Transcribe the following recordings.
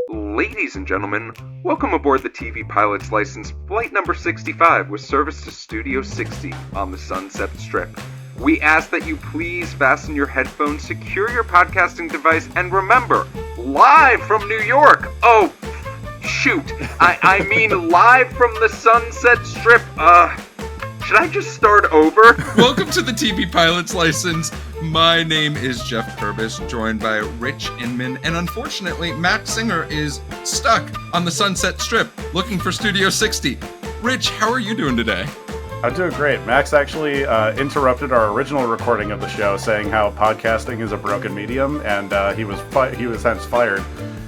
Ladies and gentlemen, welcome aboard the TV Pilot's License Flight number 65 with service to Studio 60 on the Sunset Strip. We ask that you please fasten your headphones, secure your podcasting device, and remember, live from New York! Oh, shoot, I mean live from the Sunset Strip, should I just start over? Welcome to the TV Pilot's License. My name is Geoff Kerbis, joined by Rich Inman, and unfortunately, Matt Singer is stuck on the Sunset Strip, looking for Studio 60. Rich, how are you doing today? I'm doing great. Max actually interrupted our original recording of the show, saying how podcasting is a broken medium, and he was hence fired.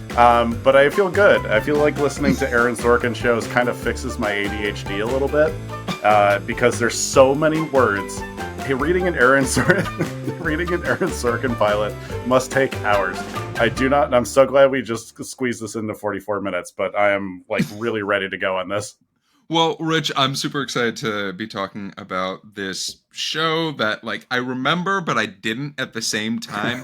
But I feel good. I feel like listening to Aaron Sorkin shows kind of fixes my ADHD a little bit, because there's so many words. Hey, reading an Aaron Sorkin pilot must take hours. I do not, and I'm so glad we just squeezed this into 44 minutes, but I am really ready to go on this. Well, Rich, I'm super excited to be talking about this show that, I remember, but I didn't at the same time.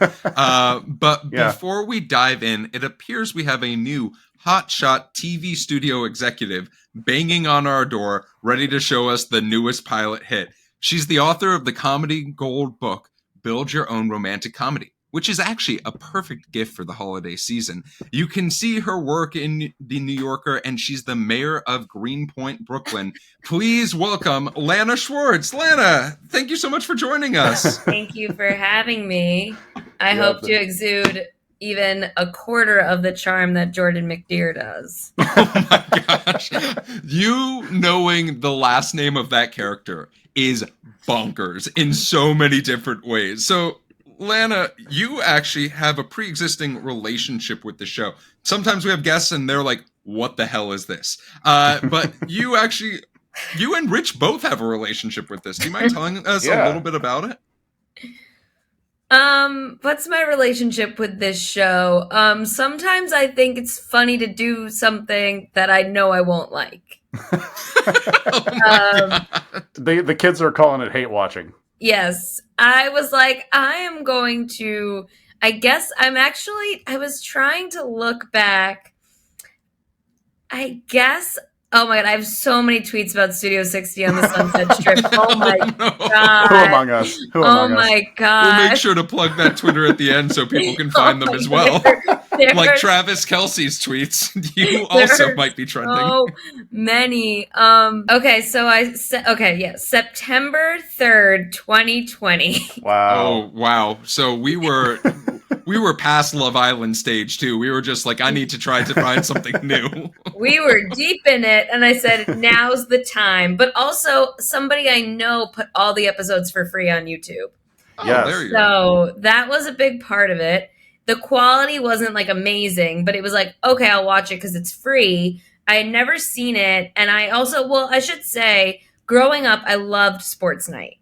Before we dive in, it appears we have a new hotshot TV studio executive banging on our door, ready to show us the newest pilot hit. She's the author of the comedy gold book, Build Your Own Romantic Comedy, which is actually a perfect gift for the holiday season. You can see her work in The New Yorker, and she's the mayor of Greenpoint, Brooklyn. Please welcome Lana Schwartz. Lana, thank you so much for joining us. Thank you for having me. I hope to exude even a quarter of the charm that Jordan McDear does. Oh my gosh. You knowing the last name of that character is bonkers in so many different ways. So, Lana, you actually have a pre-existing relationship with the show. Sometimes we have guests and they're like, what the hell is this? But you and Rich both have a relationship with this. Do you mind telling us a little bit about it? What's my relationship with this show? Sometimes I think it's funny to do something that I know I won't like. The kids are calling it hate watching. Yes. I was like, I was trying to look back. Oh my God, I have so many tweets about Studio 60 on the Sunset Strip. Oh my God. Who among us? My God. We'll make sure to plug that Twitter at the end so people can find them as well. Like Travis Kelce's tweets. You also might be trending. So many. September 3rd, 2020. Wow. Oh, wow. So we were past Love Island stage too. We were just like, I need to try to find something new. We were deep in it, and I said, now's the time. But also, somebody I know put all the episodes for free on YouTube. Oh, yes. There you go. So that was a big part of it. The quality wasn't amazing, but it was okay, I'll watch it because it's free. I had never seen it. And I should say, growing up, I loved Sports Night.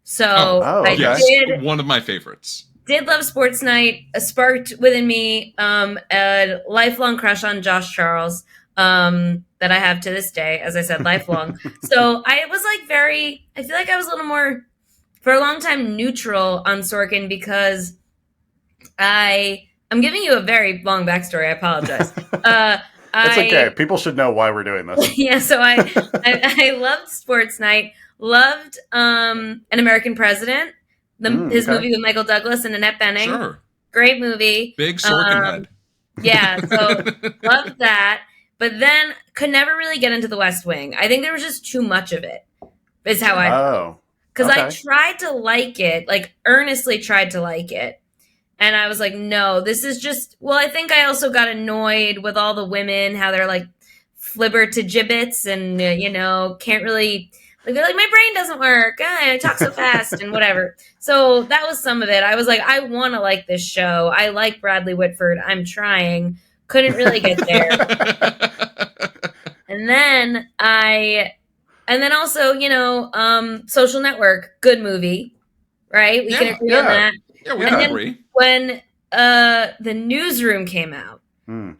So yes, one of my favorites. Did love Sports Night. Sparked within me a lifelong crush on Josh Charles that I have to this day, as I said, lifelong. So I was I feel like I was a little more, for a long time, neutral on Sorkin because I'm giving you a very long backstory. I apologize. It's okay. People should know why we're doing this. Yeah, so I loved Sports Night, loved An American President. His movie with Michael Douglas and Annette Bening. Sure. Great movie. Big Sorkin head. Yeah, so loved that. But then could never really get into The West Wing. I think there was just too much of it, is how I felt. Because I tried to like it, earnestly tried to like it. And I was like, no, this is just... Well, I think I also got annoyed with all the women, how they're flibber to gibbets and, can't really... They're like, my brain doesn't work. I talk so fast and whatever. So that was some of it. I was like, I want to like this show. I like Bradley Whitford. I'm trying. Couldn't really get there. And then also, Social Network, good movie, right? We can agree on that. Yeah, we can agree. When the Newsroom came out,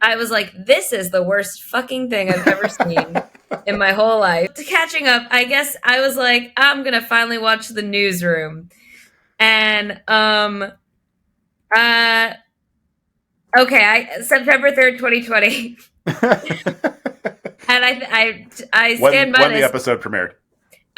I was like, this is the worst fucking thing I've ever seen in my whole life. To catching up, I guess I was like, I'm going to finally watch The Newsroom. And Okay, September 3rd, 2020. And I stand by when this. the episode premiered.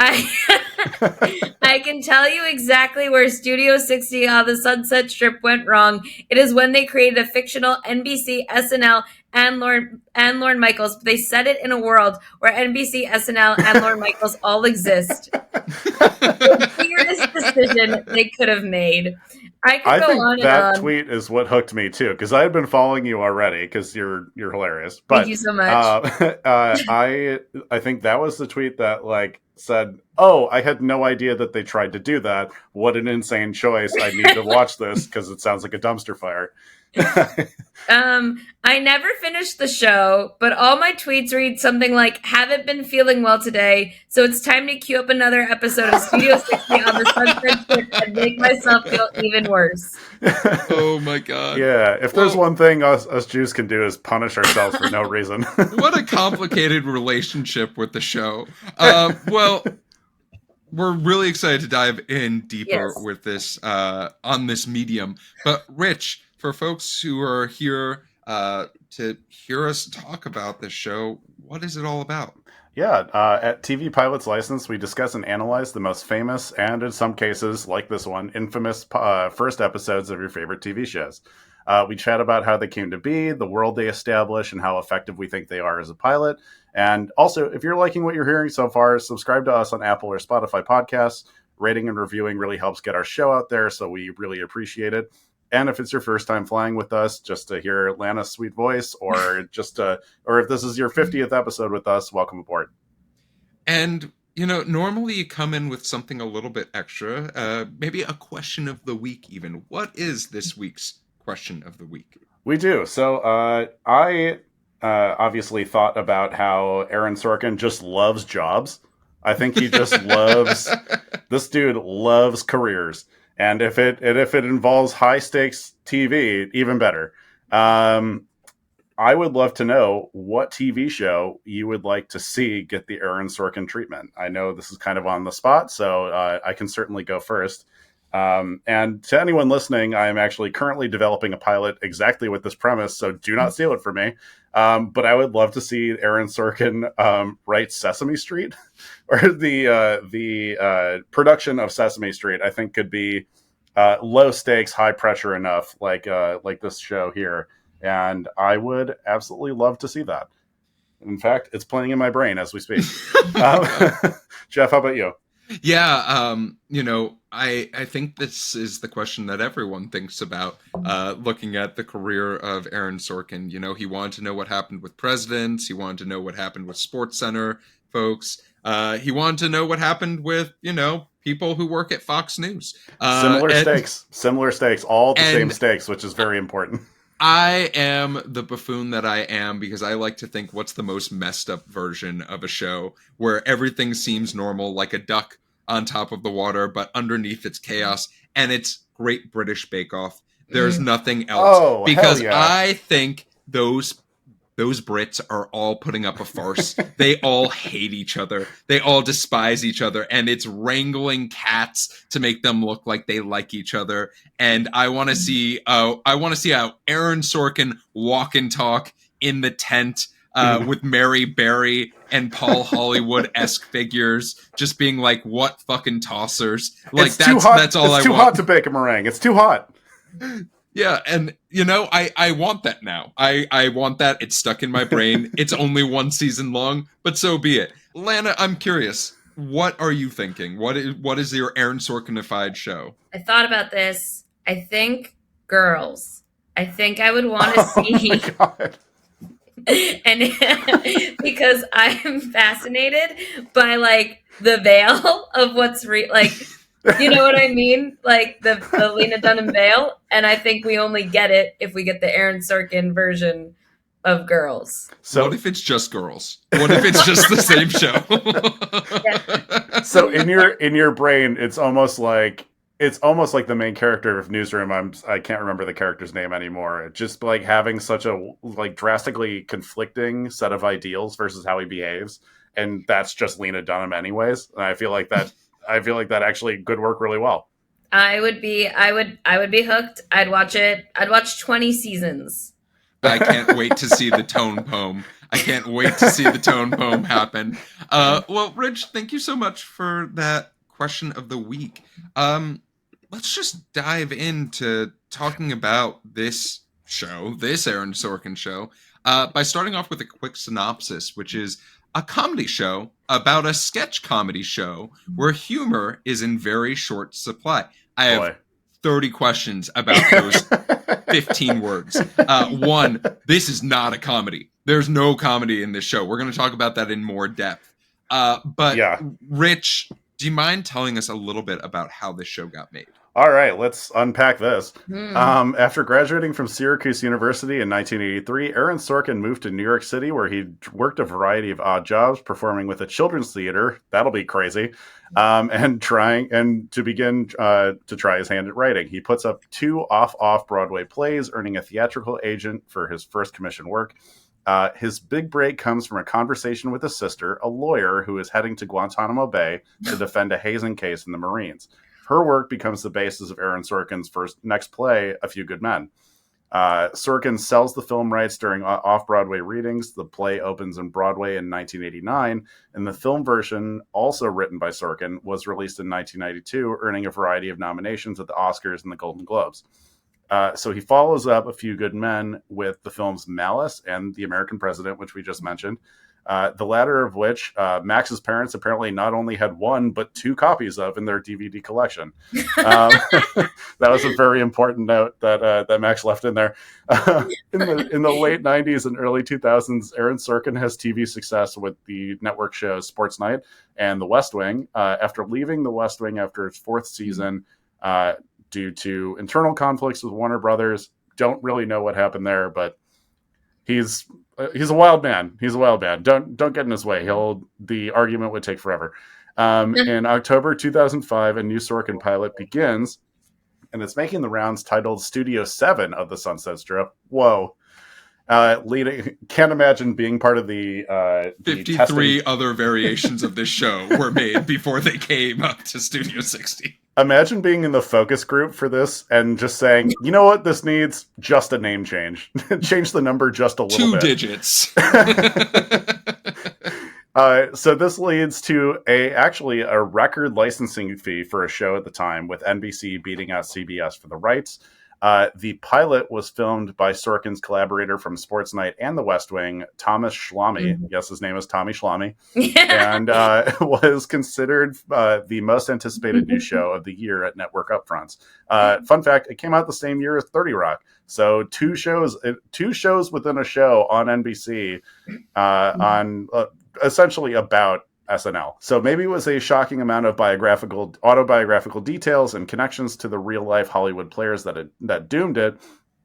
I can tell you exactly where Studio 60 on the Sunset Strip went wrong. It is when they created a fictional NBC, SNL, and Lorne Michaels. They set it in a world where NBC, SNL, and Lorne Michaels all exist. The weirdest decision they could have made. I think that tweet is what hooked me too, because I had been following you already because you're hilarious. But, thank you so much. I think that was the tweet that like said, "Oh, I had no idea that they tried to do that. What an insane choice! I need to watch this because it sounds like a dumpster fire." I never finished the show, but all my tweets read something like, "Haven't been feeling well today, so it's time to queue up another episode of Studio 60 on the Sunset Strip and make myself feel even worse." Oh my god. Yeah, if there's one thing us Jews can do is punish ourselves for no reason. What a complicated relationship with the show. Well, we're really excited to dive in deeper with this on this medium. But Rich, for folks who are here to hear us talk about this show, what is it all about? Yeah, at TV Pilot's License, we discuss and analyze the most famous and, in some cases, like this one, infamous first episodes of your favorite TV shows. We chat about how they came to be, the world they establish, and how effective we think they are as a pilot. And also, if you're liking what you're hearing so far, subscribe to us on Apple or Spotify podcasts. Rating and reviewing really helps get our show out there, so we really appreciate it. And if it's your first time flying with us, just to hear Lana's sweet voice, or or if this is your 50th episode with us, welcome aboard. And normally you come in with something a little bit extra, maybe a question of the week. Even what is this week's question of the week? We do. So I obviously thought about how Aaron Sorkin just loves jobs. I think he just loves. This dude loves careers. And if it involves high stakes TV, even better. I would love to know what TV show you would like to see get the Aaron Sorkin treatment. I know this is kind of on the spot, so I can certainly go first. And to anyone listening, I am actually currently developing a pilot exactly with this premise, so do not steal it from me. But I would love to see Aaron Sorkin write Sesame Street, or the production of Sesame Street. I think could be low stakes, high pressure enough, like this show here, and I would absolutely love to see that. In fact, it's playing in my brain as we speak. Geoff, how about you? Yeah, I think this is the question that everyone thinks about looking at the career of Aaron Sorkin. He wanted to know what happened with presidents. He wanted to know what happened with SportsCenter folks. He wanted to know what happened with, people who work at Fox News. Similar stakes, all the same stakes, which is very important. I am the buffoon that I am because I like to think what's the most messed up version of a show where everything seems normal, like a duck on top of the water, but underneath it's chaos, and it's Great British Bake Off. There's nothing else. Because yeah. I think those Brits are all putting up a farce. They all hate each other. They all despise each other. And it's wrangling cats to make them look like they like each other. And I want to see how Aaron Sorkin walk and talk in the tent with Mary Berry and Paul Hollywood-esque figures, just being like, what fucking tossers. Like, that's all I want. It's too hot to bake a meringue. It's too hot. Yeah, and I want that now. I want that. It's stuck in my brain. It's only one season long, but so be it. Lana, I'm curious. What are you thinking? What is your Aaron Sorkinified show? I thought about this. I think Girls. I think I would want to see. Oh my God. And because I'm fascinated by like the veil of what's you know what I mean? Like the Lena Dunham veil. And I think we only get it if we get the Aaron Sorkin version of Girls. So what if it's just Girls? What if it's just the same show? Yeah. So in your brain, it's almost like the main character of Newsroom. I can't remember the character's name anymore. It's just like having such a like drastically conflicting set of ideals versus how he behaves. And that's just Lena Dunham anyways. And I feel like that actually could work really well. I would be hooked. I'd watch it. I'd watch 20 seasons. I can't wait to see the tone poem. I can't wait to see the tone poem happen. Well, Rich, thank you so much for that question of the week. Let's just dive into talking about this show, this Aaron Sorkin show, by starting off with a quick synopsis, which is a comedy show about a sketch comedy show where humor is in very short supply. I have 30 questions about those 15 words. One, this is not a comedy. There's no comedy in this show. We're going to talk about that in more depth. But Rich, do you mind telling us a little bit about how this show got made? All right, let's unpack this. After graduating from Syracuse University in 1983, Aaron Sorkin moved to New York City, where he worked a variety of odd jobs, performing with a children's theater. That'll be crazy. And to begin to try his hand at writing. He puts up 2 off-Broadway plays, earning a theatrical agent for his first commission work. His big break comes from a conversation with his sister, a lawyer who is heading to Guantanamo Bay to defend a hazing case in the Marines. Her work becomes the basis of Aaron Sorkin's next play, A Few Good Men. Sorkin sells the film rights during off-Broadway readings. The play opens in Broadway in 1989, and the film version, also written by Sorkin, was released in 1992, earning a variety of nominations at the Oscars and the Golden Globes. So he follows up A Few Good Men with the films Malice and The American President, which we just mentioned. The latter of which Max's parents apparently not only had 1, but 2 copies of in their DVD collection. That was a very important note that Max left in there. In the late 90s and early 2000s, Aaron Sorkin has TV success with the network shows Sports Night and The West Wing. After leaving The West Wing after its 4th season, due to internal conflicts with Warner Brothers, don't really know what happened there, but he's a wild man. He's a wild man. Don't get in his way. The argument would take forever. In October 2005, a new Sorkin pilot begins, and it's making the rounds, titled Studio 7 of the Sunset Strip. Whoa. Can't imagine being part of the 53 other variations of this show were made before they came up to Studio 60. Imagine being in the focus group for this and just saying, you know what, this needs just a name change. Change the number just a little bit. 2 digits. So this leads to a record licensing fee for a show at the time, with NBC beating out CBS for the rights. The pilot was filmed by Sorkin's collaborator from Sports Night and The West Wing, Thomas Schlamme. Yes, his name is Tommy Schlamme. And was considered the most anticipated new show of the year at network upfronts. Fun fact, it came out the same year as 30 Rock. So 2 shows within a show on NBC on essentially about SNL. So maybe it was a shocking amount of autobiographical details and connections to the real life Hollywood players that doomed it.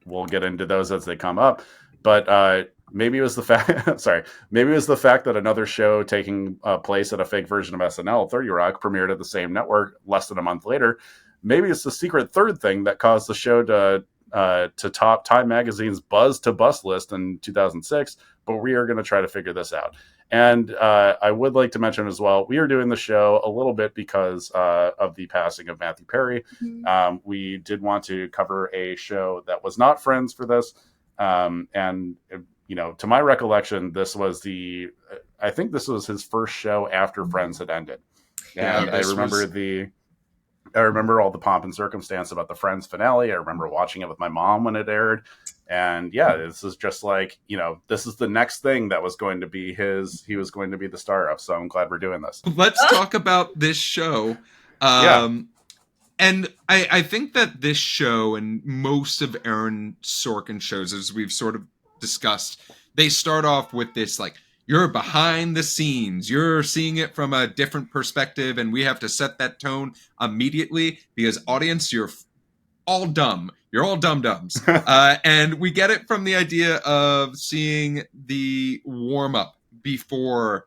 We'll get into those as they come up. But maybe it was the fact. Maybe it was the fact that another show taking place at a fake version of SNL, 30 Rock, premiered at the same network less than a month later. Maybe it's the secret third thing that caused the show to top Time Magazine's Buzz to Bust list in 2006. But we are going to try to figure this out. And I would like to mention as well, we are doing the show a little bit because of the passing of Matthew Perry. We did want to cover a show that was not Friends for this. And, to my recollection, I think this was his first show after Friends had ended. And I remember all the pomp and circumstance about the Friends finale. I remember watching it with my mom when it aired. And this is just like, this is the next thing that was going to be he was going to be the star of. So I'm glad we're doing this. Let's talk about this show. And I think that this show and most of Aaron Sorkin shows, as we've sort of discussed, they start off with this, like, you're behind the scenes. You're seeing it from a different perspective, and we have to set that tone immediately because, audience, you're all dumb. You're all dum-dums. And we get it from the idea of seeing the warm-up before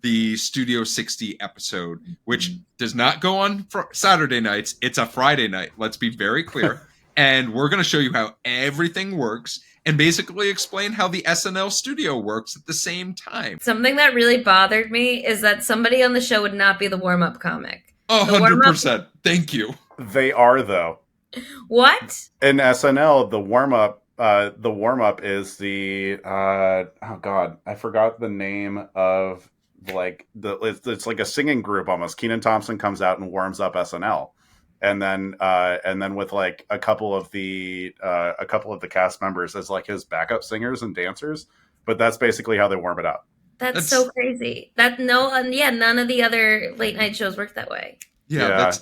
the Studio 60 episode, which does not go on Saturday nights. It's a Friday night. Let's be very clear. And we're going to show you how everything works and basically explain how the SNL studio works at the same time. Something that really bothered me is that somebody on the show would not be the warm-up comic. 100%. Thank you. They are, though. What? In SNL, the warm up is the oh god, I forgot the name of it's like a singing group almost. Kenan Thompson comes out and warms up SNL, and then with like a couple of the cast members as like his backup singers and dancers. But that's basically how they warm it up. That's so crazy. None of the other late night shows work that way. Yeah.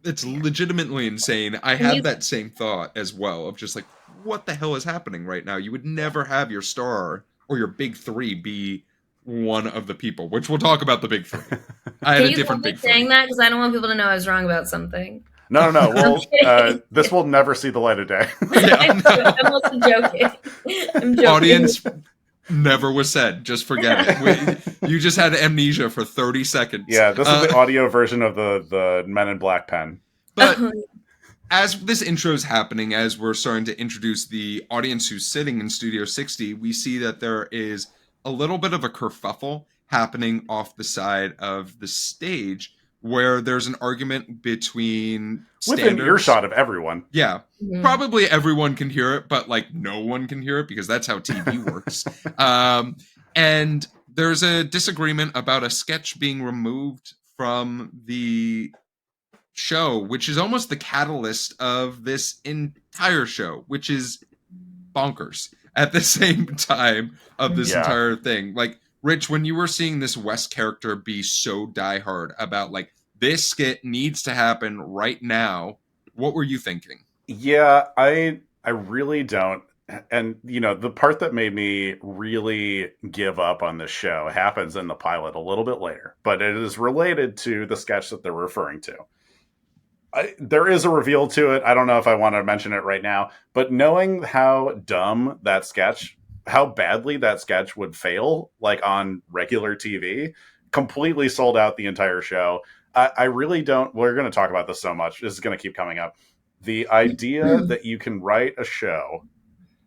It's legitimately insane. I had that same thought as well of just like, what the hell is happening right now? You would never have your star or your big three be one of the people, which we'll talk about the big three. I had a different big three. Saying that because I don't want people to know I was wrong about something. No. Well, this will never see the light of day. I'm also joking. I'm joking. Audience never was said. Just forget it. You just had amnesia for 30 seconds. Yeah, this is the audio version of the Men in Black pen. But as this intro is happening, as we're starting to introduce the audience who's sitting in Studio 60, we see that there is a little bit of a kerfuffle happening off the side of the stage, where there's an argument between within earshot of everyone. Yeah. Mm-hmm. Probably everyone can hear it, but like no one can hear it because that's how TV works. And there's a disagreement about a sketch being removed from the show, which is almost the catalyst of this entire show, which is bonkers at the same time of this entire thing. Like, Rich, when you were seeing this Wes character be so diehard about like, this skit needs to happen right now, what were you thinking? Yeah, I really don't. And, you know, the part that made me really give up on this show happens in the pilot a little bit later, but it is related to the sketch that they're referring to. There is a reveal to it. I don't know if I want to mention it right now, but knowing how dumb that sketch, how badly that sketch would fail, like on regular TV, completely sold out the entire show. I really don't. We're going to talk about this so much. This is going to keep coming up. The idea that you can write a show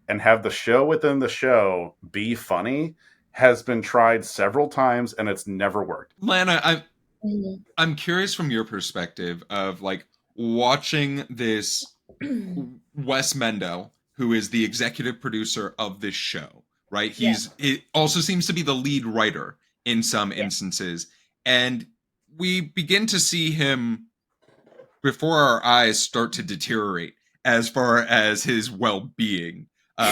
and have the show within the show be funny has been tried several times, and it's never worked. Lana, I'm curious from your perspective of like watching this Wes Mendel, who is the executive producer of this show, right? It also seems to be the lead writer in some instances. And we begin to see him before our eyes start to deteriorate as far as his well-being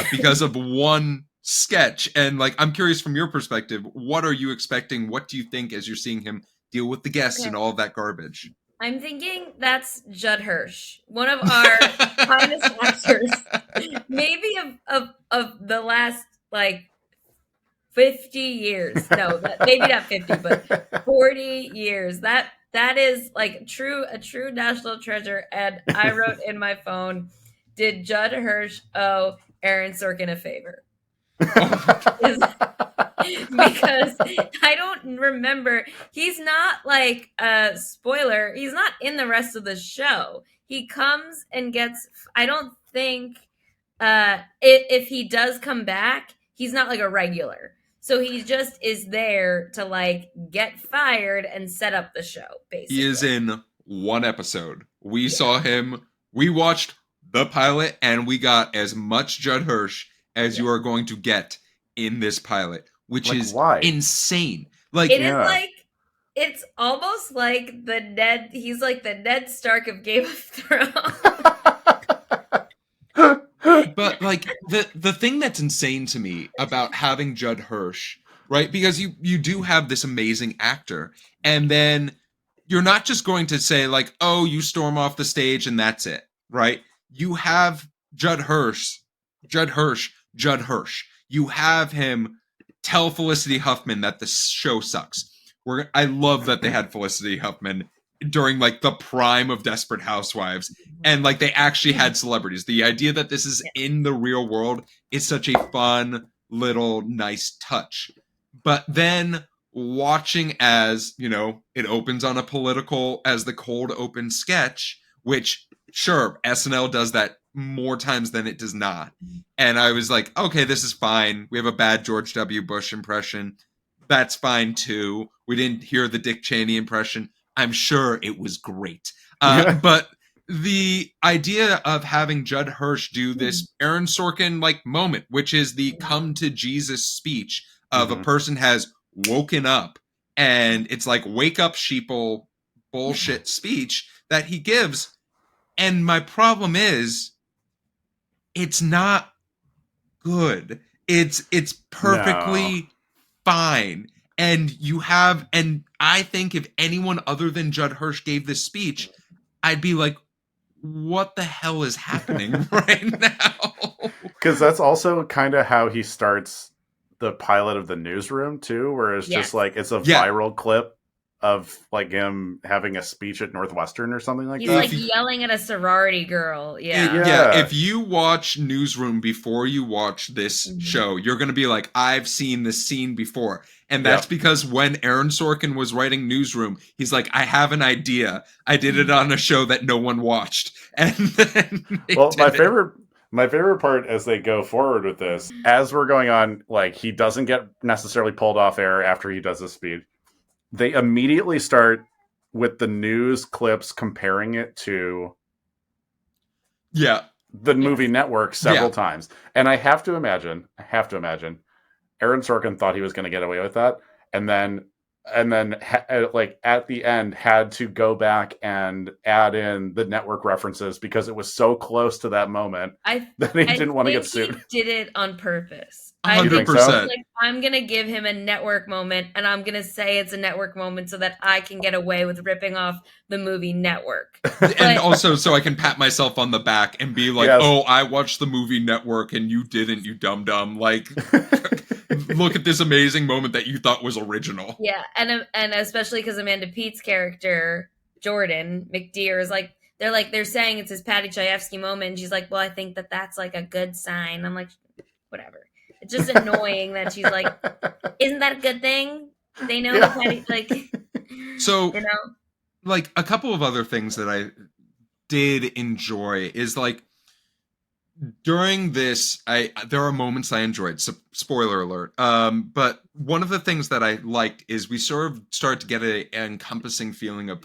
because of one sketch. And like, I'm curious from your perspective, what are you expecting? What do you think as you're seeing him deal with the guests and all of that garbage? I'm thinking that's Judd Hirsch, one of our finest actors, maybe of the last like 50 years. No, maybe not 50, but 40 years. That is like a true national treasure. And I wrote in my phone, did Judd Hirsch owe Aaron Sorkin a favor? Because I don't remember. He's not like a spoiler. He's not in the rest of the show. He comes and gets. I don't think if he does come back, he's not like a regular. So he just is there to like get fired and set up the show. Basically, he is in one episode. We saw him. We watched the pilot, and we got as much Judd Hirsch as you are going to get in this pilot, which like, is why? Insane. Like it is like it's almost like the Ned. He's like the Ned Stark of Game of Thrones. But like the thing that's insane to me about having Judd Hirsch, right? Because you do have this amazing actor, and then you're not just going to say like, oh, you storm off the stage and that's it, right? You have Judd Hirsch. You have him tell Felicity Huffman that the show sucks. I love that they had Felicity Huffman during like the prime of Desperate Housewives, and like they actually had celebrities. The idea that this is in the real world is such a fun little nice touch. But then watching as, you know, it opens on a political as the cold open sketch, which sure, SNL does that more times than it does not. And I was like, okay, this is fine. We have a bad George W. Bush impression. That's fine too. We didn't hear the Dick Cheney impression. I'm sure it was great. But the idea of having Judd Hirsch do this Aaron Sorkin like moment, which is the come to Jesus speech of a person has woken up, and it's like wake up sheeple bullshit speech that he gives. And my problem is it's not good. It's perfectly fine. And I think if anyone other than Judd Hirsch gave this speech, I'd be like, what the hell is happening right now? Because that's also kind of how he starts the pilot of The Newsroom too, where it's just like it's a viral clip of like him having a speech at Northwestern or something like that. He's like yelling at a sorority girl. Yeah. If you watch Newsroom before you watch this show, you're going to be like, I've seen this scene before. And that's because when Aaron Sorkin was writing Newsroom, he's like, I have an idea. I did it on a show that no one watched. And then my favorite part as they go forward with this, as we're going on, like he doesn't get necessarily pulled off air after he does this speech. They immediately start with the news clips comparing it to the movie network several times. And I have to imagine Aaron Sorkin thought he was going to get away with that. And then like at the end had to go back and add in the network references because it was so close to that moment that he didn't want to get sued. He did it on purpose. 100%. Like, I'm going to give him a network moment, and I'm going to say it's a network moment so that I can get away with ripping off the movie Network. And also so I can pat myself on the back and be like, oh, I watched the movie Network and you didn't, you dum-dum. Like, look at this amazing moment that you thought was original. Yeah, and especially because Amanda Pete's character, Jordan McDeere, is like, they're saying it's his Patty Chayefsky moment, and she's like, well, I think that's like a good sign. I'm like, whatever. It's just annoying that she's like, isn't that a good thing? They know Patty, like, so, you know? Like, a couple of other things that I did enjoy is, like, during this, there are moments I enjoyed. So, spoiler alert. But one of the things that I liked is we sort of start to get an encompassing feeling of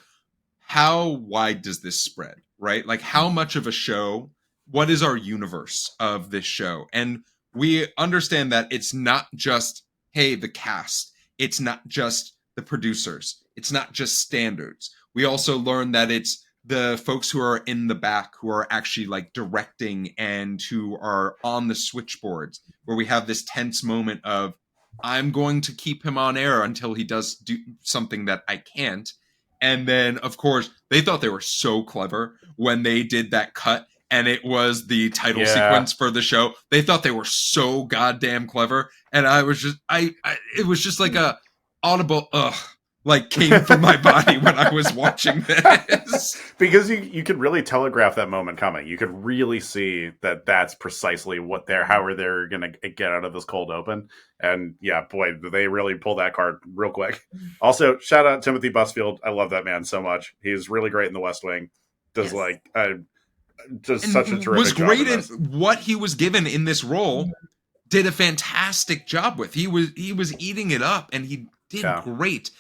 how wide does this spread, right? Like, how much of a show, what is our universe of this show? And we understand that it's not just, hey, the cast. It's not just the producers. It's not just standards. We also learn that it's the folks who are in the back who are actually like directing and who are on the switchboards, where we have this tense moment of, I'm going to keep him on air until he does do something that I can't. And then, of course, they thought they were so clever when they did that cut and it was the title sequence for the show. They thought they were so goddamn clever. And I was just, it was just like a audible, like came from my body when I was watching this. Because you could really telegraph that moment coming. You could really see that that's precisely how they're going to get out of this cold open. And yeah, boy, they really pull that card real quick. Also, shout out Timothy Busfield. I love that man so much. He's really great in The West Wing. Does such a terrific was great job in what he was given in this role. Did a fantastic job with. He was eating it up, and he did great.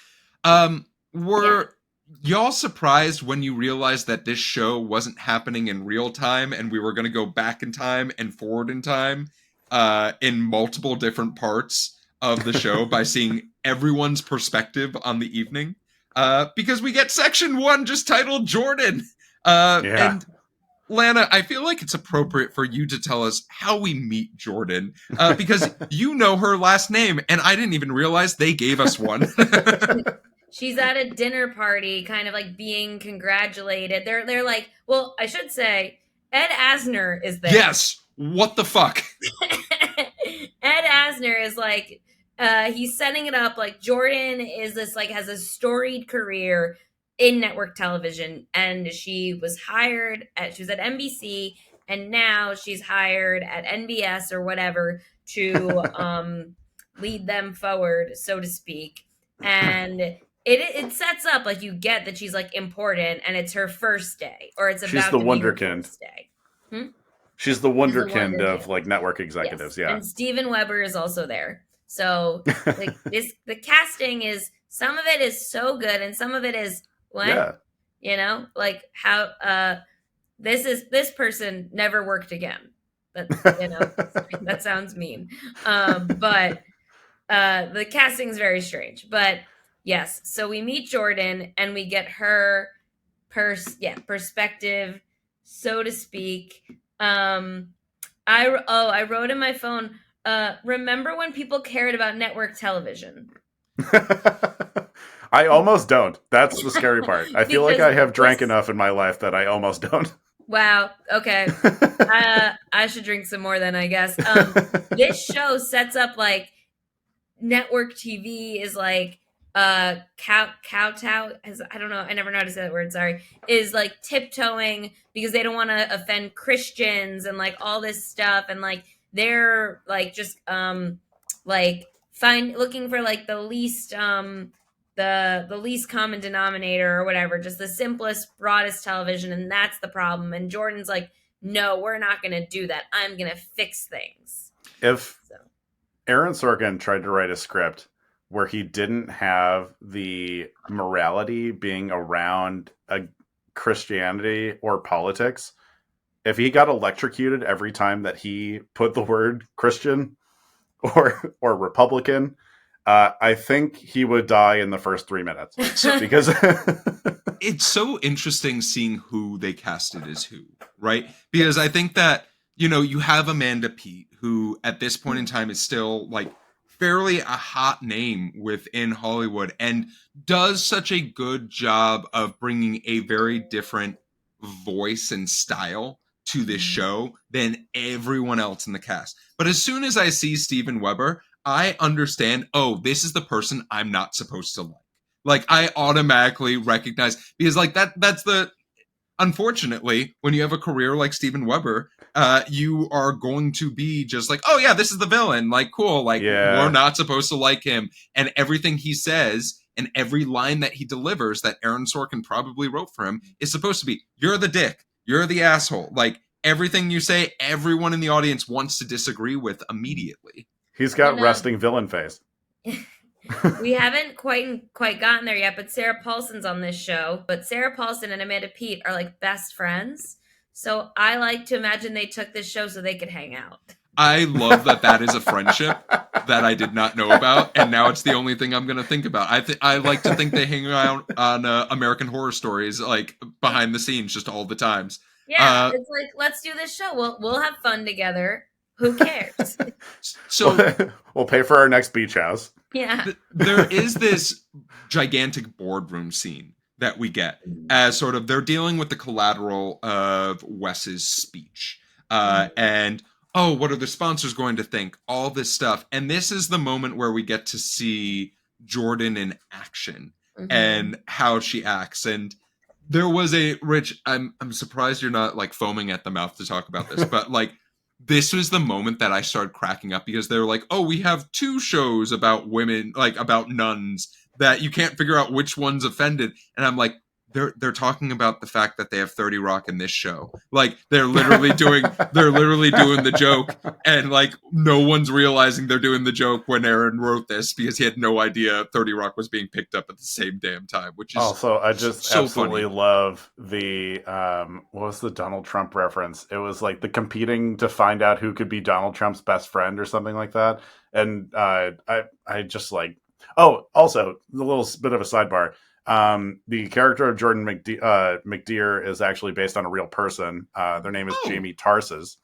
Were y'all surprised when you realized that this show wasn't happening in real time and we were going to go back in time and forward in time in multiple different parts of the show by seeing everyone's perspective on the evening? Because we get section 1 just titled Jordan. And Lana, I feel like it's appropriate for you to tell us how we meet Jordan, because you know her last name, and I didn't even realize they gave us one. She's at a dinner party, kind of like being congratulated. They're like, well, I should say, Ed Asner is there. Yes. What the fuck? Ed Asner is like, he's setting it up like Jordan is this like has a storied career in network television, and she was at NBC, and now she's hired at NBS or whatever to lead them forward, so to speak. And it sets up like you get that she's like important, and it's her first day, or it's about she's the to wonderkind. Be her first day. She's the wonderkind of like network executives. Yes. And Steven Weber is also there. So like the casting is, some of it is so good, and some of it is what? Yeah. You know, like how this person never worked again. That that sounds mean. But the casting's very strange. But yes, so we meet Jordan and we get her perspective, so to speak. I wrote in my phone, remember when people cared about network television? I almost don't. That's the scary part. I feel like I have drank enough in my life that I almost don't. Wow. Okay. I should drink some more then, I guess. This show sets up like network TV is like kowtow, I don't know, I never know how to say that word, sorry, is like tiptoeing because they don't want to offend Christians and like all this stuff, and like they're like just like looking for like the least the least common denominator or whatever, just the simplest, broadest television, and that's the problem. And Jordan's like, no, we're not gonna do that. I'm gonna fix things. Aaron Sorkin tried to write a script where he didn't have the morality being around a Christianity or politics, if he got electrocuted every time that he put the word Christian or Republican, I think he would die in the first 3 minutes. Because it's so interesting seeing who they casted as who, right? Because I think that, you have Amanda Peet, who at this point in time is still like fairly a hot name within Hollywood and does such a good job of bringing a very different voice and style to this show than everyone else in the cast. But as soon as I see Steven Weber, I understand, this is the person I'm not supposed to like. Like, I automatically recognize, because like that's the, unfortunately, when you have a career like Steven Weber, you are going to be just like, oh yeah, this is the villain. Like, cool. Like, we're not supposed to like him. And everything he says and every line that he delivers that Aaron Sorkin probably wrote for him is supposed to be, you're the dick. You're the asshole. Like, everything you say, everyone in the audience wants to disagree with immediately. He's got resting villain face. We haven't quite gotten there yet, but Sarah Paulson's on this show. But Sarah Paulson and Amanda Peet are like best friends. So I like to imagine they took this show so they could hang out. I love that is a friendship that I did not know about, and now it's the only thing I'm going to think about. I like to think they hang out on American Horror Stories, like behind the scenes, just all the times. Yeah, it's like, let's do this show. We'll have fun together. Who cares? So we'll pay for our next beach house. Yeah. There is this gigantic boardroom scene that we get as sort of they're dealing with the collateral of Wes's speech. And, what are the sponsors going to think? All this stuff. And this is the moment where we get to see Jordan in action and how she acts. And there was Rich, I'm surprised you're not like foaming at the mouth to talk about this, but like, this was the moment that I started cracking up because they were like, we have 2 shows about women, like about nuns, that you can't figure out which one's offended. And I'm like, they're talking about the fact that they have 30 Rock in this show. Like, they're literally doing the joke, and like no one's realizing they're doing the joke when Aaron wrote this because he had no idea 30 Rock was being picked up at the same damn time, which is also, I just so absolutely funny. love the what was the Donald Trump reference? It was like the competing to find out who could be Donald Trump's best friend or something like that. And I just like, also a little bit of a sidebar. The character of Jordan McDeere is actually based on a real person. Their name is Jamie Tarses.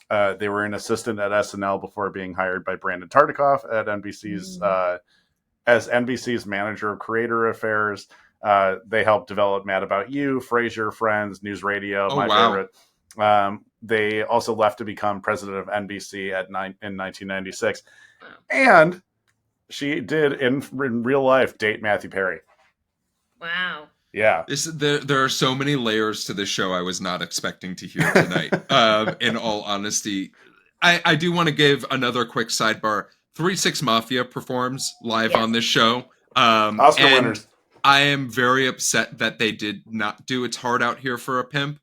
They were an assistant at SNL before being hired by Brandon Tartikoff at NBC's as NBC's manager of creator affairs. They helped develop Mad About You, Frasier, Friends, News Radio, favorite. They also left to become president of NBC in 1996. And she did in real life date Matthew Perry. Wow. Yeah. There are so many layers to this show I was not expecting to hear tonight. In all honesty, I do want to give another quick sidebar. 3-6 Mafia performs live on this show. Oscar winners. I am very upset that they did not do It's Hard Out Here for a Pimp.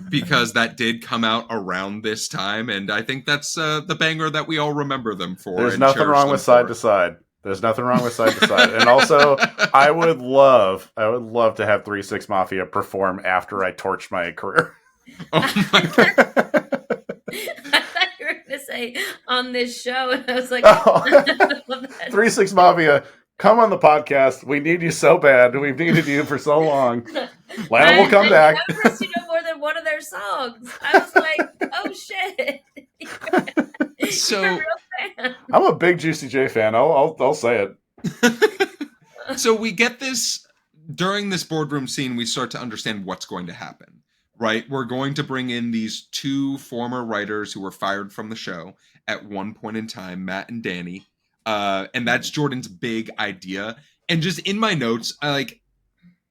Because that did come out around this time, and I think that's the banger that we all remember them for. There's nothing wrong with Side to Side. There's nothing wrong with Side to Side. And also, I would love to have 3-6 Mafia perform after I torched my career. Oh my God. I thought you were going to say on this show, and I was like, 3-6 Mafia, come on the podcast. We need you so bad. We've needed you for so long. Lana will come back. I never you know more than one of their songs. I was like, oh shit. So You're a real fan. I'm a big Juicy J fan. I'll say it. So we get this during this boardroom scene. We start to understand what's going to happen, right? We're going to bring in these two former writers who were fired from the show at one point in time, Matt and Danny, and that's Jordan's big idea. And just in my notes,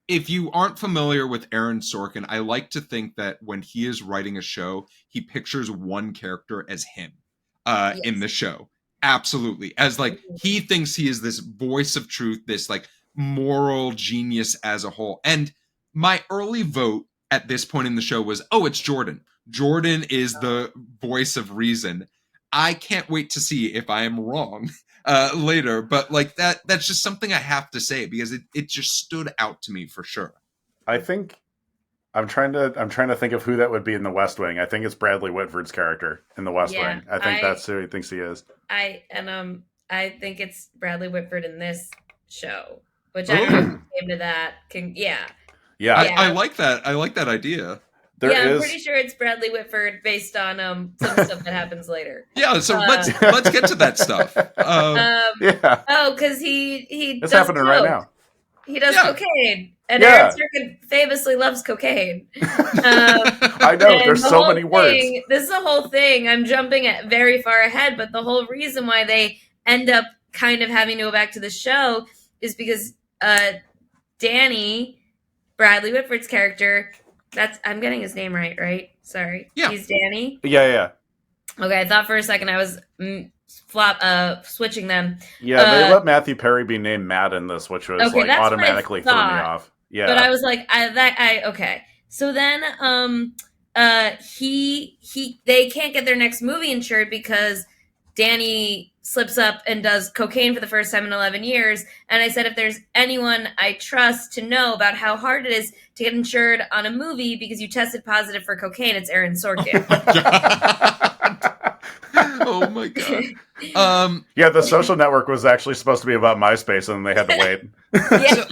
if you aren't familiar with Aaron Sorkin, I like to think that when he is writing a show, he pictures one character as him in the show. Absolutely. As he thinks he is this voice of truth, this moral genius as a whole. And my early vote at this point in the show was, it's Jordan. Jordan is the voice of reason. I can't wait to see if I am wrong later, but that's just something I have to say because it just stood out to me for sure. I think I'm trying to think of who that would be in the West Wing. I think it's Bradley Whitford's character in the West Wing. I think that's who he thinks he is. I think it's Bradley Whitford in this show, which I don't know who came to that. I like that. I like that idea. I'm pretty sure it's Bradley Whitford based on some stuff that happens later. Yeah, so let's get to that stuff. Because he it's does happening coke. right now. He does cocaine, and Aaron Sorkin famously loves cocaine. I know there's so many words. This is the whole thing. I'm jumping very far ahead, but the whole reason why they end up kind of having to go back to the show is because Danny, Bradley Whitford's character. I'm getting his name right? Sorry. Yeah. He's Danny? Yeah. Okay, I thought for a second I was switching them. Yeah, they let Matthew Perry be named Matt in this, which was automatically threw me off. Yeah. But I was like, okay. So then they can't get their next movie insured because Danny slips up and does cocaine for the first time in 11 years. And I said, if there's anyone I trust to know about how hard it is to get insured on a movie because you tested positive for cocaine, it's Aaron Sorkin. Oh my God. Yeah, The Social Network was actually supposed to be about MySpace and they had to wait. So,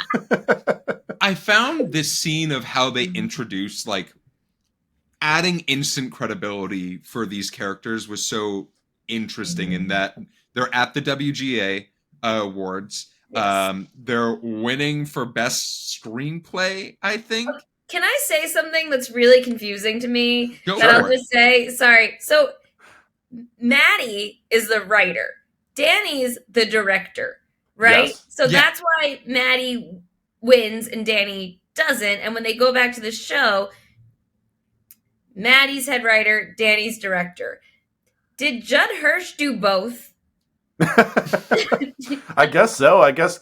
I found this scene of how they introduced, adding instant credibility for these characters was so interesting in that they're at the WGA awards. Yes. They're winning for best screenplay, I think. Can I say something that's really confusing to me? I'll just say, sorry. So Maddie is the writer. Danny's the director, right? Yes. So that's why Maddie wins and Danny doesn't. And when they go back to the show, Maddie's head writer, Danny's director. Did Judd Hirsch do both? I guess so. I guess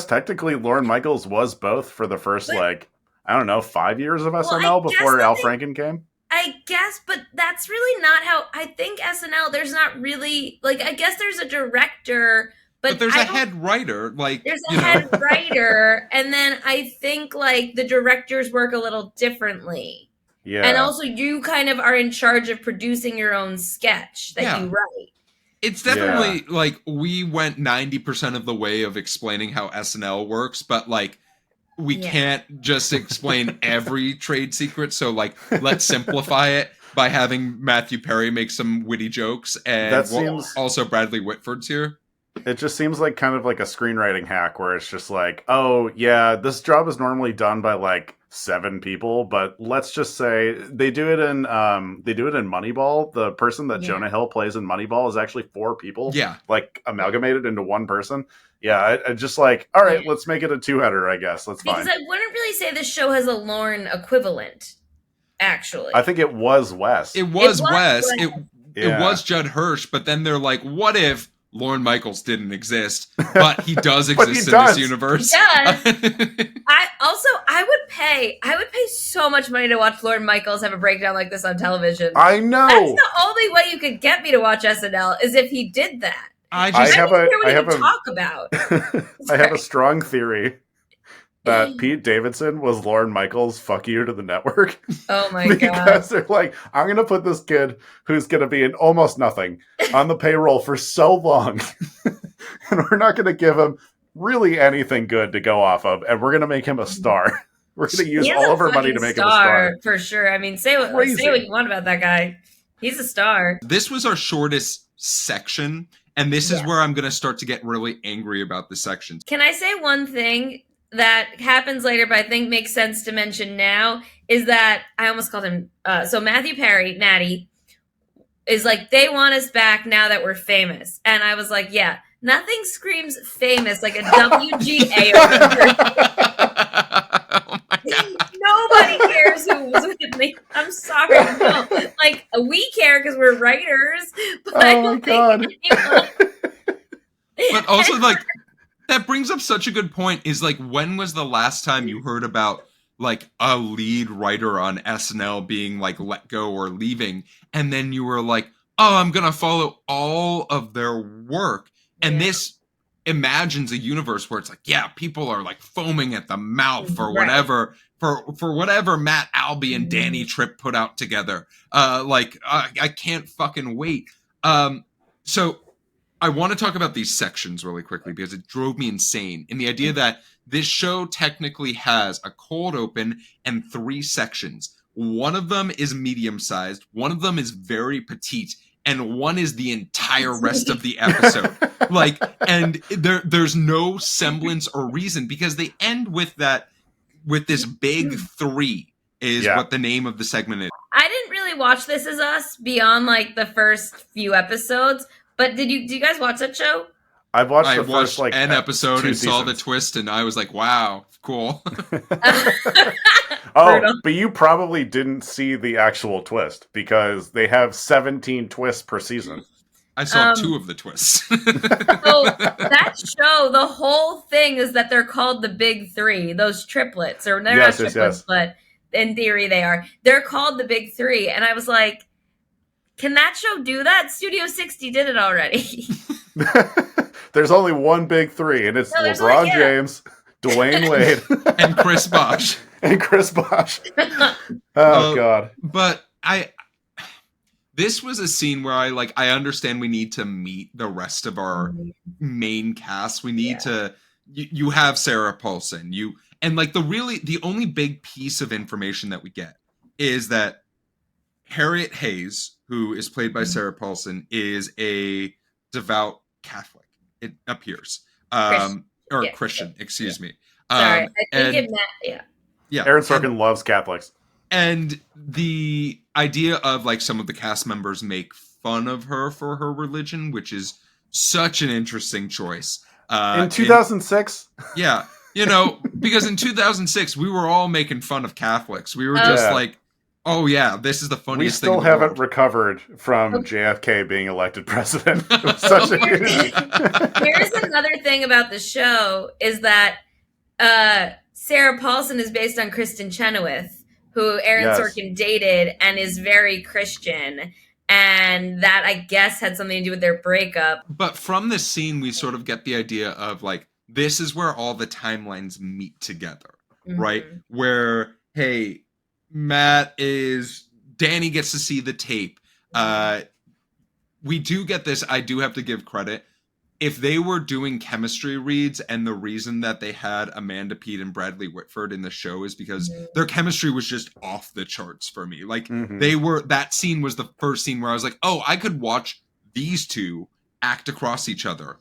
technically Lorne Michaels was both for the first 5 years of SNL before Al Franken came. I guess, but that's really not how I think SNL. There's not really I guess there's a director, but there's a head writer. There's a head writer, and then I think the directors work a little differently. Yeah. And also you kind of are in charge of producing your own sketch that you write. It's definitely we went 90% of the way of explaining how SNL works, but we can't just explain every trade secret. So let's simplify it by having Matthew Perry make some witty jokes and also Bradley Whitford's here. It just seems like kind of like a screenwriting hack where it's just this job is normally done by 7 people, but let's just say they do it in Moneyball. The person that Jonah Hill plays in Moneyball is actually 4 people. Yeah. Amalgamated into one person. Yeah. I just all right, let's make it a 2-header, I guess. That's fine. Because I wouldn't really say this show has a Lorne equivalent, actually. I think it was Wes. It was Wes. It was Judd Hirsch, but then they're what if Lorne Michaels didn't exist, but he does exist in this universe. He does. I would pay so much money to watch Lorne Michaels have a breakdown like this on television. I know. That's the only way you could get me to watch SNL is if he did that. I have talk about. I have a strong theory that Pete Davidson was Lorne Michaels' fuck you to the network. Oh my God. Because they're like, I'm going to put this kid who's going to be in almost nothing on the payroll for so long. And we're not going to give him really anything good to go off of. And we're going to make him a star. We're going to use all of our money to make him a star. For sure. I mean, say what you want about that guy. He's a star. This was our shortest section. And this is where I'm going to start to get really angry about the sections. Can I say one thing that happens later, but I think makes sense to mention now, is that I almost called him, so Matthew Perry, Natty, is like, they want us back now that we're famous. And I was like, yeah, nothing screams famous like a WGA. Nobody cares who was with me. I'm sorry. No. Like, we care because we're writers. But I don't think anyone... But also, like, that brings up such a good point, is like, when was the last time you heard about like a lead writer on SNL being like let go or leaving, and then you were like, oh, I'm gonna follow all of their work? And this imagines a universe where it's like, yeah, people are like foaming at the mouth for whatever for whatever Matt Albee and Danny Tripp put out together. I can't fucking wait. So I want to talk about these sections really quickly because it drove me insane. And the idea that this show technically has a cold open and 3 sections. One of them is medium-sized, one of them is very petite, and one is the entire rest of the episode. Like, and there's no semblance or reason, because they end with this big 3 is what the name of the segment is. I didn't really watch This Is Us beyond like the first few episodes. But did you guys watch that show? I watched first, like, an episode and seasons. saw the twist, and I was like, wow, cool. But you probably didn't see the actual twist, because they have 17 twists per season. I saw 2 of the twists. So that show, the whole thing is that they're called the Big 3, those triplets, or they're not triplets, but in theory they are. They're called the Big 3, and I was like, can that show do that? Studio 60 did it already. There's only one Big 3, and it's LeBron James, Dwayne Wade, and Chris Bosh. God. But this was a scene where I understand we need to meet the rest of our main cast. We need to, you have Sarah Paulson, and like the only big piece of information that we get is that Harriet Hayes, who is played by Sarah Paulson, is a devout Catholic. It appears, Christian. Excuse me. Sorry, I think Aaron Sorkin loves Catholics, and the idea of like some of the cast members make fun of her for her religion, which is such an interesting choice. In 2006, because in 2006 we were all making fun of Catholics. We were just like, oh yeah, this is the funniest thing. We still haven't recovered from JFK being elected president. It was such a huge... Here's another thing about the show is that Sarah Paulson is based on Kristen Chenoweth, who Aaron Sorkin dated and is very Christian. And that, I guess, had something to do with their breakup. But from this scene, we sort of get the idea of like, this is where all the timelines meet together, right? Where, hey, Danny gets to see the tape. We do get this. I do have to give credit. If they were doing chemistry reads, and the reason that they had Amanda Peet and Bradley Whitford in the show is because their chemistry was just off the charts for me. Like that scene was the first scene where I was like, oh, I could watch these two act across each other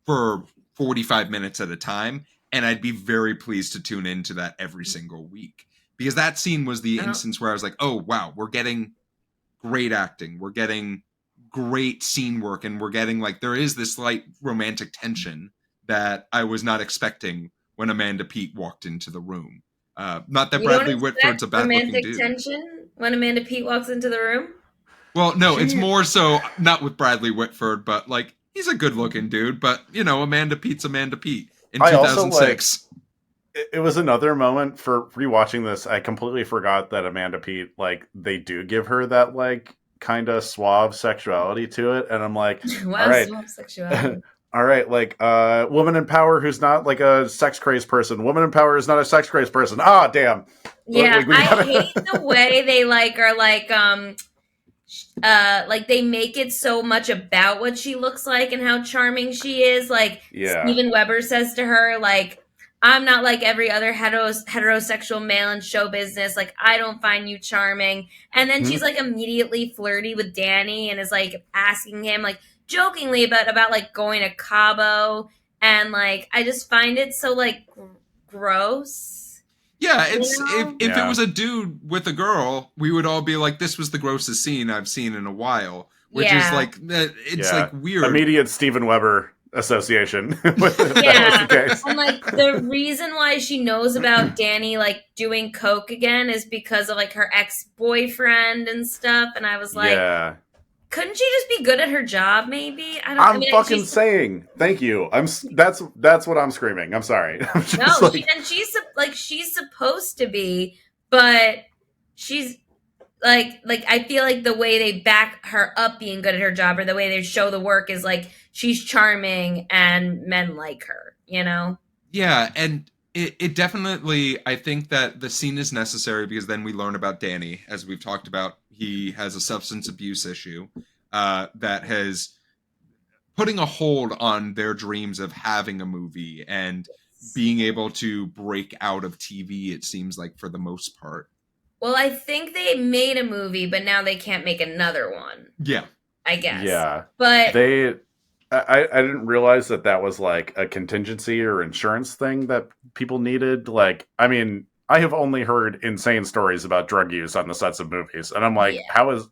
for 45 minutes at a time, and I'd be very pleased to tune into that every single week. Because that scene was the instance where I was like, oh, wow, we're getting great acting. We're getting great scene work. And we're getting like, there is this slight romantic tension that I was not expecting when Amanda Peet walked into the room. Not that Bradley Whitford's a bad looking dude. Romantic tension when Amanda Peet walks into the room? Well, no, it's more so not with Bradley Whitford, but like, he's a good looking dude. But, Amanda Peet's Amanda Peet in 2006. It was another moment for rewatching this. I completely forgot that Amanda Peet, like, they do give her that, like, kind of suave sexuality to it. And I'm like, wow, all right, suave sexuality. all right, like woman in power who's not like a sex crazed person. Woman in power is not a sex crazed person. Ah, damn. Yeah, I hate the way they like they make it so much about what she looks like and how charming she is. Like Steven Weber says to her, like, I'm not like every other heterosexual male in show business. Like, I don't find you charming. And then she's like immediately flirty with Danny and is like asking him like jokingly about like going to Cabo. And like, I just find it so like gross. Yeah, it's if it was a dude with a girl, we would all be like, "This was the grossest scene I've seen in a while," which is like it's like weird. Immediate Steven Weber association. With and like the reason why she knows about Danny like doing coke again is because of like her ex-boyfriend and stuff. And I was like, couldn't she just be good at her job? Maybe I'm fucking saying thank you. That's what I'm screaming. I'm sorry. She's supposed to be, but she's like I feel like the way they back her up being good at her job or the way they show the work is like she's charming and men like her. You know? Yeah, and it definitely. I think that the scene is necessary because then we learn about Danny, as we've talked about. He has a substance abuse issue that has putting a hold on their dreams of having a movie and being able to break out of TV, it seems like, for the most part. Well, I think they made a movie, but now they can't make another one. Yeah. I guess. Yeah. But I didn't realize that was like a contingency or insurance thing that people needed. Like, I mean, I have only heard insane stories about drug use on the sets of movies, and I'm like, how is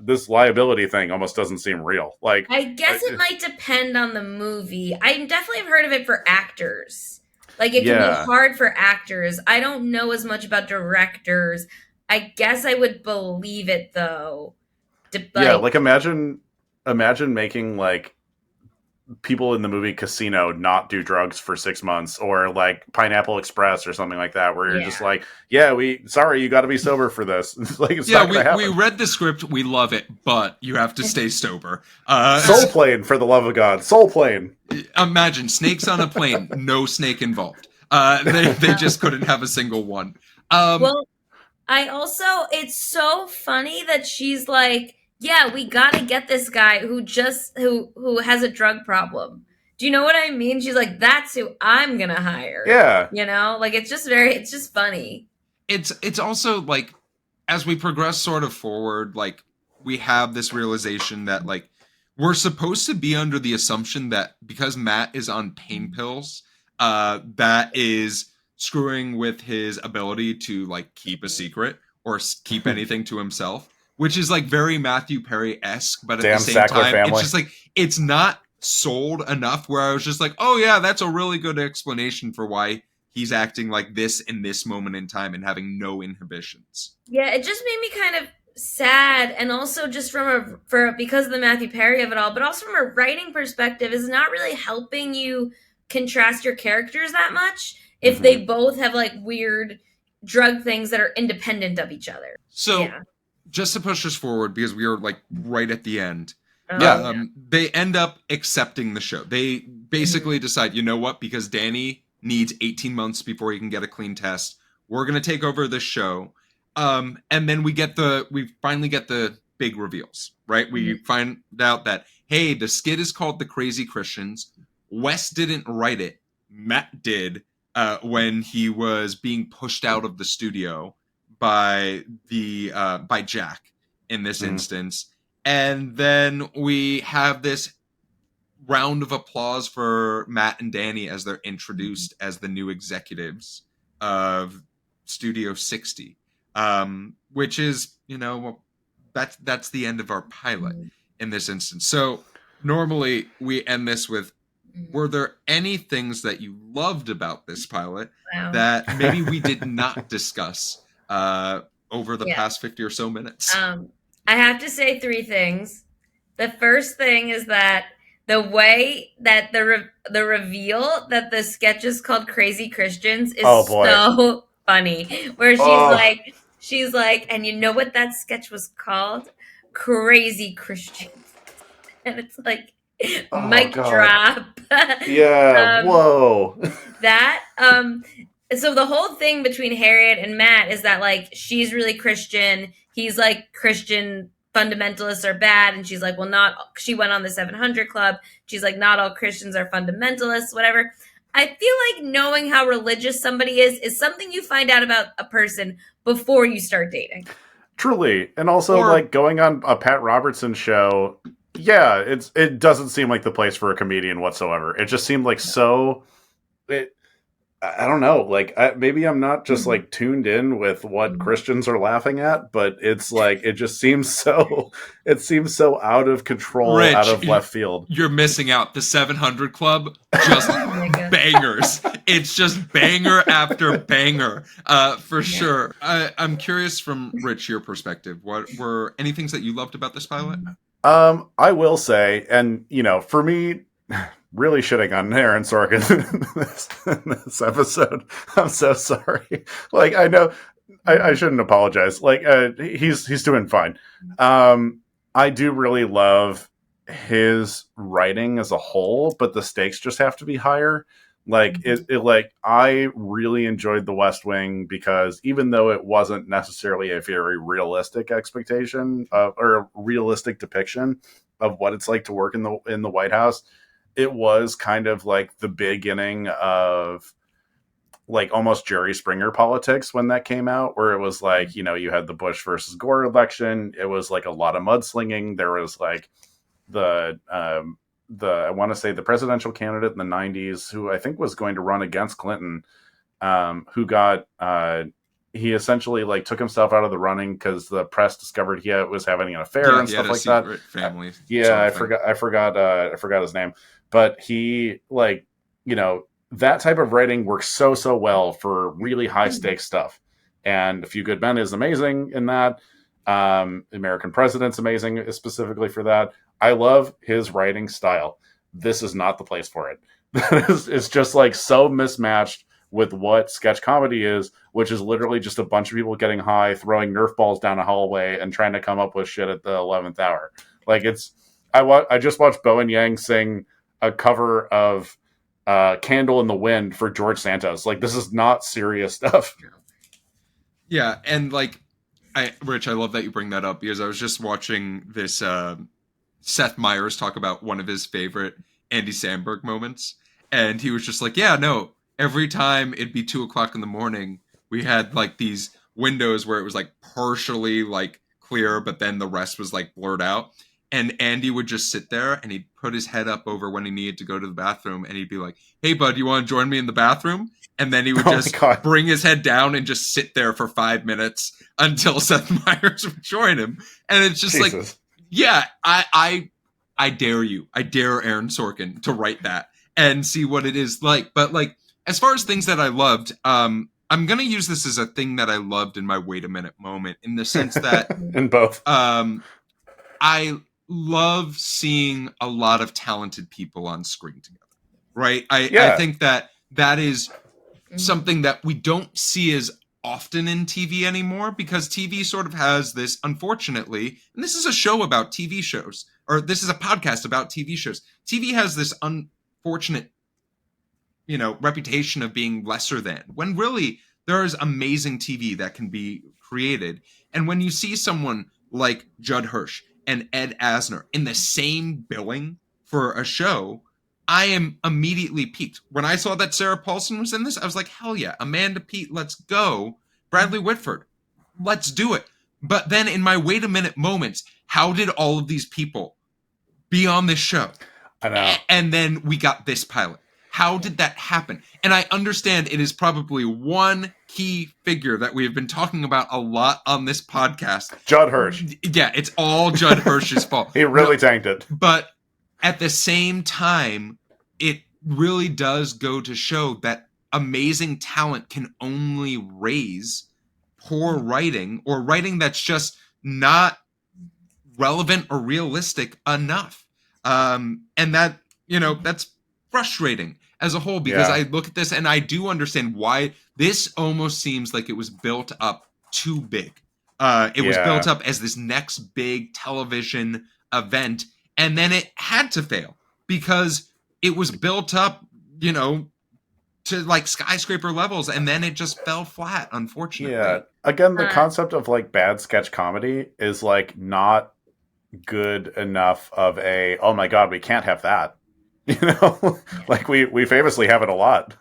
this liability thing almost doesn't seem real? Like, I guess it might depend on the movie. I definitely have heard of it for actors. Like, it can be hard for actors. I don't know as much about directors. I guess I would believe it though. Like imagine making like people in the movie Casino not do drugs for 6 months, or like Pineapple Express or something like that, where you're just like, sorry, you got to be sober for this. Like, it's not gonna happen. We read the script, we love it, but you have to stay sober. Soul Plane, for the love of God, Soul Plane. Imagine snakes on a plane, no snake involved. They just couldn't have a single one. Well, it's so funny that she's like, yeah, we gotta get this guy who has a drug problem. Do you know what I mean? She's like, that's who I'm gonna hire. Yeah. You know? Like, it's just funny. It's also like, as we progress sort of forward, like, we have this realization that like we're supposed to be under the assumption that because Matt is on pain pills, that is screwing with his ability to like keep a secret or keep anything to himself. Which is like very Matthew Perry-esque, but at the same time, family. It's just like, it's not sold enough where I was just like, oh yeah, that's a really good explanation for why he's acting like this in this moment in time and having no inhibitions. Yeah, it just made me kind of sad, and also just because of the Matthew Perry of it all, but also from a writing perspective, is not really helping you contrast your characters that much if they both have like weird drug things that are independent of each other. So, just to push us forward, because we are like right at the end. They end up accepting the show. They basically decide, you know what? Because Danny needs 18 months before he can get a clean test, we're going to take over this show. And then we finally get the big reveals, right? We find out that, hey, the skit is called The Crazy Christians. Wes didn't write it. Matt did when he was being pushed out of the studio by Jack in this instance. And then we have this round of applause for Matt and Danny as they're introduced as the new executives of Studio 60, which is, that's the end of our pilot in this instance. So normally we end this with, were there any things that you loved about this pilot that maybe we did not discuss over the past 50 or so minutes? I have to say 3 things. The first thing is that the way that the reveal that the sketch is called Crazy Christians is so funny. Where she's like, and you know what that sketch was called? Crazy Christians. And it's like, Mic drop. Yeah. Whoa. So the whole thing between Harriet and Matt is that like she's really Christian. He's like Christian fundamentalists are bad, and she's like, well, not. She went on the 700 Club. She's like, not all Christians are fundamentalists. Whatever. I feel like knowing how religious somebody is something you find out about a person before you start dating. Truly, and also like going on a Pat Robertson show. Yeah, it doesn't seem like the place for a comedian whatsoever. It just seemed like I don't know. Like maybe I'm not just like tuned in with what Christians are laughing at, but it's like it just seems so. It seems so out of control, Rich, out of left field. You're missing out. The 700 Club, just bangers. It's just banger after banger, for sure. I'm curious from Rich, your perspective. What were any things that you loved about this pilot? I will say, and for me, really shitting on Aaron Sorkin in this episode. I'm so sorry. Like, I know I shouldn't apologize. Like, he's doing fine. I do really love his writing as a whole, but the stakes just have to be higher. Like I really enjoyed The West Wing because even though it wasn't necessarily a very realistic expectation or a realistic depiction of what it's like to work in the White House, it was kind of like the beginning of like almost Jerry Springer politics when that came out, where it was like, you had the Bush versus Gore election. It was like a lot of mudslinging. There was like I want to say the presidential candidate in the 90s who I think was going to run against Clinton, who got he essentially like took himself out of the running because the press discovered he was having an affair and stuff like that. Family. I forgot his name, but he that type of writing works so well for really high stakes stuff. And A Few Good Men is amazing in that. American President's amazing specifically for that. I love his writing style. This is not the place for it. It's just like so mismatched with what sketch comedy is, which is literally just a bunch of people getting high, throwing Nerf balls down a hallway, and trying to come up with shit at the 11th hour. Like I just watched Bowen Yang sing a cover of Candle in the Wind for George Santos. Like, this is not serious stuff. Yeah, and like, Rich, I love that you bring that up because I was just watching this Seth Meyers talk about one of his favorite Andy Samberg moments, and he was just like, yeah, no, every time it'd be 2:00 in the morning, we had like these windows where it was like partially like clear, but then the rest was like blurred out. And Andy would just sit there and he'd put his head up over when he needed to go to the bathroom. And he'd be like, hey, bud, you want to join me in the bathroom? And then he would just bring his head down and just sit there for 5 minutes until Seth Meyers would join him. And it's just like, yeah, I dare you. I dare Aaron Sorkin to write that and see what it is like. But like, as far as things that I loved, I'm going to use this as a thing that I loved in my wait a minute moment, in the sense that in both, I love seeing a lot of talented people on screen together, right? I think that is something that we don't see as often in TV anymore, because TV sort of has this, unfortunately, and this is a show about TV shows, or this is a podcast about TV shows. TV has this unfortunate, reputation of being lesser than, when really there is amazing TV that can be created. And when you see someone like Judd Hirsch and Ed Asner in the same billing for a show, I am immediately piqued. When I saw that Sarah Paulson was in this, I was like, hell yeah, Amanda Peet, let's go. Bradley Whitford, let's do it. But then in my wait a minute moments, how did all of these people be on this show? I know. And then we got this pilot. How did that happen? And I understand it is probably one key figure that we have been talking about a lot on this podcast. Judd Hirsch. Yeah, it's all Judd Hirsch's fault. He really tanked it. But at the same time, it really does go to show that amazing talent can only raise poor writing, or writing that's just not relevant or realistic enough. And that, that's frustrating as a whole, because I look at this and I do understand why this almost seems like it was built up too big. It was built up as this next big television event, and then it had to fail. because it was built up, you know, to like skyscraper levels, and then it just fell flat, unfortunately. Yeah. Again, the concept of like bad sketch comedy is like not good enough of a, oh my God, we can't have that. You know, like we famously have it a lot.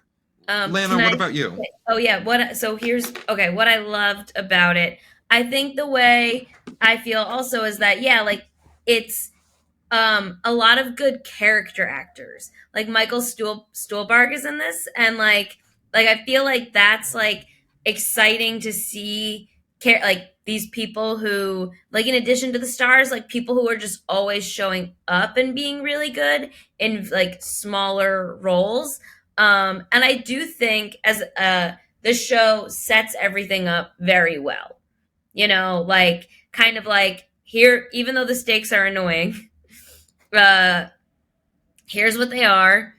Lana, what about you? Oh yeah, what I loved about it. I think the way I feel also is that like it's a lot of good character actors. Like Michael Stuhlbarg is in this, and like I feel like that's like exciting to see like these people who, like, in addition to the stars, like people who are just always showing up and being really good in like smaller roles. And I do think as the show sets everything up very well. You know, like kind of like here, even though the stakes are annoying, here's what they are.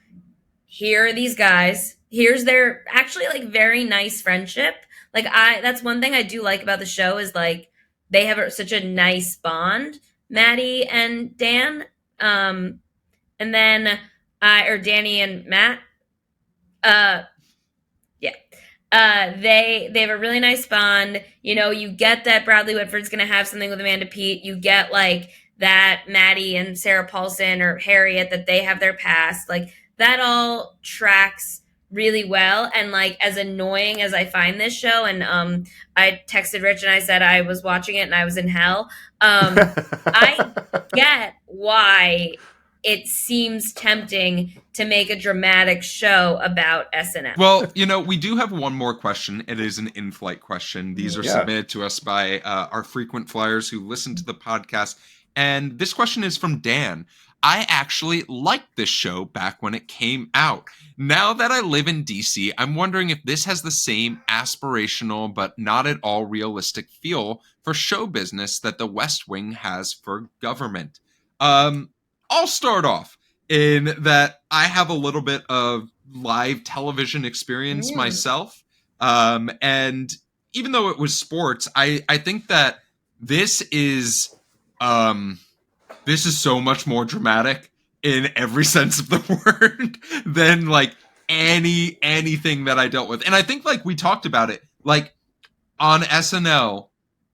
Here are these guys. Here's their actually like very nice friendship. Like that's one thing I do like about the show is like they have such a nice bond, Maddie and Dan. And then or Danny and Matt. Yeah. They have a really nice bond. You know, you get that Bradley Whitford's gonna have something with Amanda Peet. You get like that Maddie and Sarah Paulson or Harriet, that they have their past. Like that all tracks really well. And like as annoying as I find this show, and I texted Rich and I said I was watching it and I was in hell. I get why it seems tempting to make a dramatic show about SNL. Well, you know, we do have one more question. It is an in-flight question. These are submitted to us by our frequent flyers who listen to the podcast. And this question is from Dan. I actually liked this show back when it came out. Now that I live in DC, I'm wondering if this has the same aspirational but not at all realistic feel for show business that The West Wing has for government. I'll start off in that I have a little bit of live television experience myself. And even though it was sports, I think that this is so much more dramatic in every sense of the word than like anything that I dealt with. And I think like we talked about it, like on SNL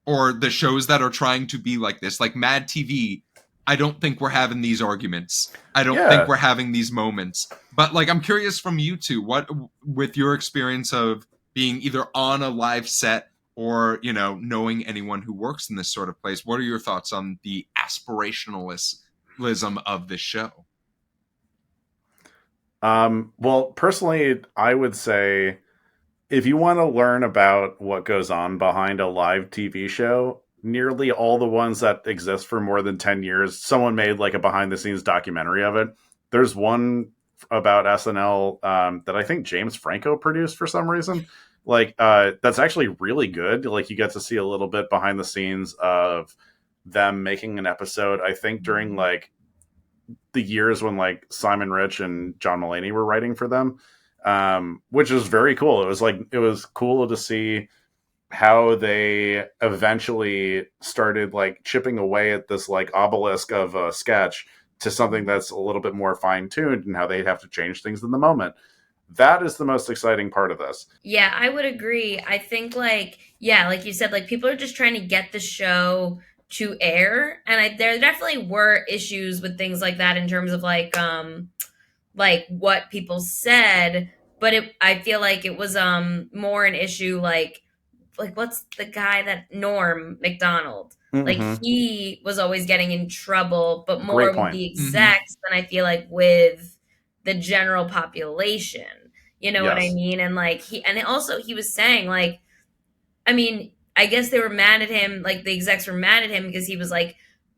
or the shows that are trying to be like this, like Mad TV, I don't think we're having these arguments. I don't think we're having these moments. But like, I'm curious from you two, what, with your experience of being either on a live set or, you know, knowing anyone who works in this sort of place, what are your thoughts on the aspirationalism of this show? Well, personally, I would say if you want to learn about what goes on behind a live TV show, nearly all the ones that exist for more than 10 years, someone made like a behind the scenes documentary of it. There's one about SNL that I think James Franco produced for some reason. Like, that's actually really good. Like, you get to see a little bit behind the scenes of them making an episode, I think during like the years when like Simon Rich and John Mulaney were writing for them, which is very cool. It was cool to see how they eventually started like chipping away at this like obelisk of a sketch to something that's a little bit more fine-tuned, and how they'd have to change things in the moment. That is the most exciting part of this. Yeah, I would agree. I think like you said, like people are just trying to get the show to air, and there definitely were issues with things like that in terms of like what people said, but I feel like it was more an issue like what's the guy that Norm Macdonald, like he was always getting in trouble, but more with the execs than I feel like with the general population. You know what I mean? And like he was saying like, I mean, I guess they were mad at him, like the execs were mad at him because he was like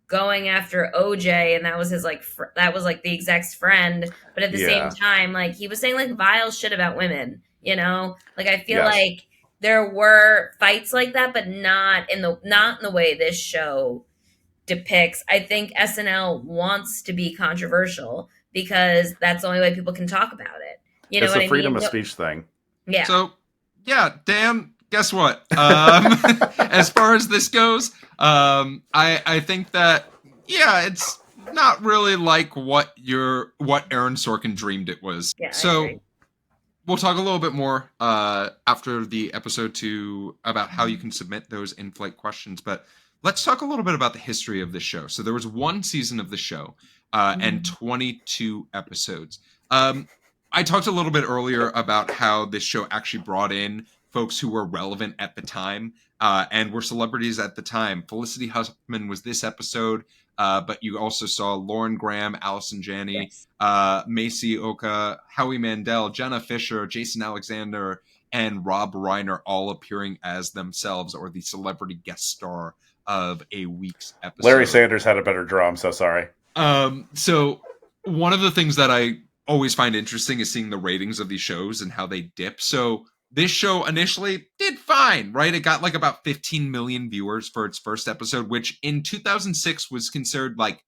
going after OJ, and that was his like that was like the exec's friend, but at the same time like he was saying like vile shit about women, you know? Like I feel like there were fights like that, but not in the way this show depicts. I think SNL wants to be controversial because that's the only way people can talk about it. You know, it's a freedom of speech thing. Yeah. So, Dan, guess what? As far as this goes, I think that, it's not really like what Aaron Sorkin dreamed it was. Yeah, so we'll talk a little bit more after the episode 2 about how you can submit those in-flight questions, but let's talk a little bit about the history of this show. So there was 1 season of the show and 22 episodes. I talked a little bit earlier about how this show actually brought in folks who were relevant at the time and were celebrities at the time. Felicity Huffman was this episode, but you also saw Lauren Graham, Allison Janney, Macy Oka, Howie Mandel, Jenna Fisher, Jason Alexander, and Rob Reiner all appearing as themselves or the celebrity guest star of a week's episode. Larry Sanders had a better draw. I'm so sorry. So one of the things that I always find interesting is seeing the ratings of these shows and how they dip. So this show initially did fine, right? It got like about 15 million viewers for its first episode, which in 2006 was considered like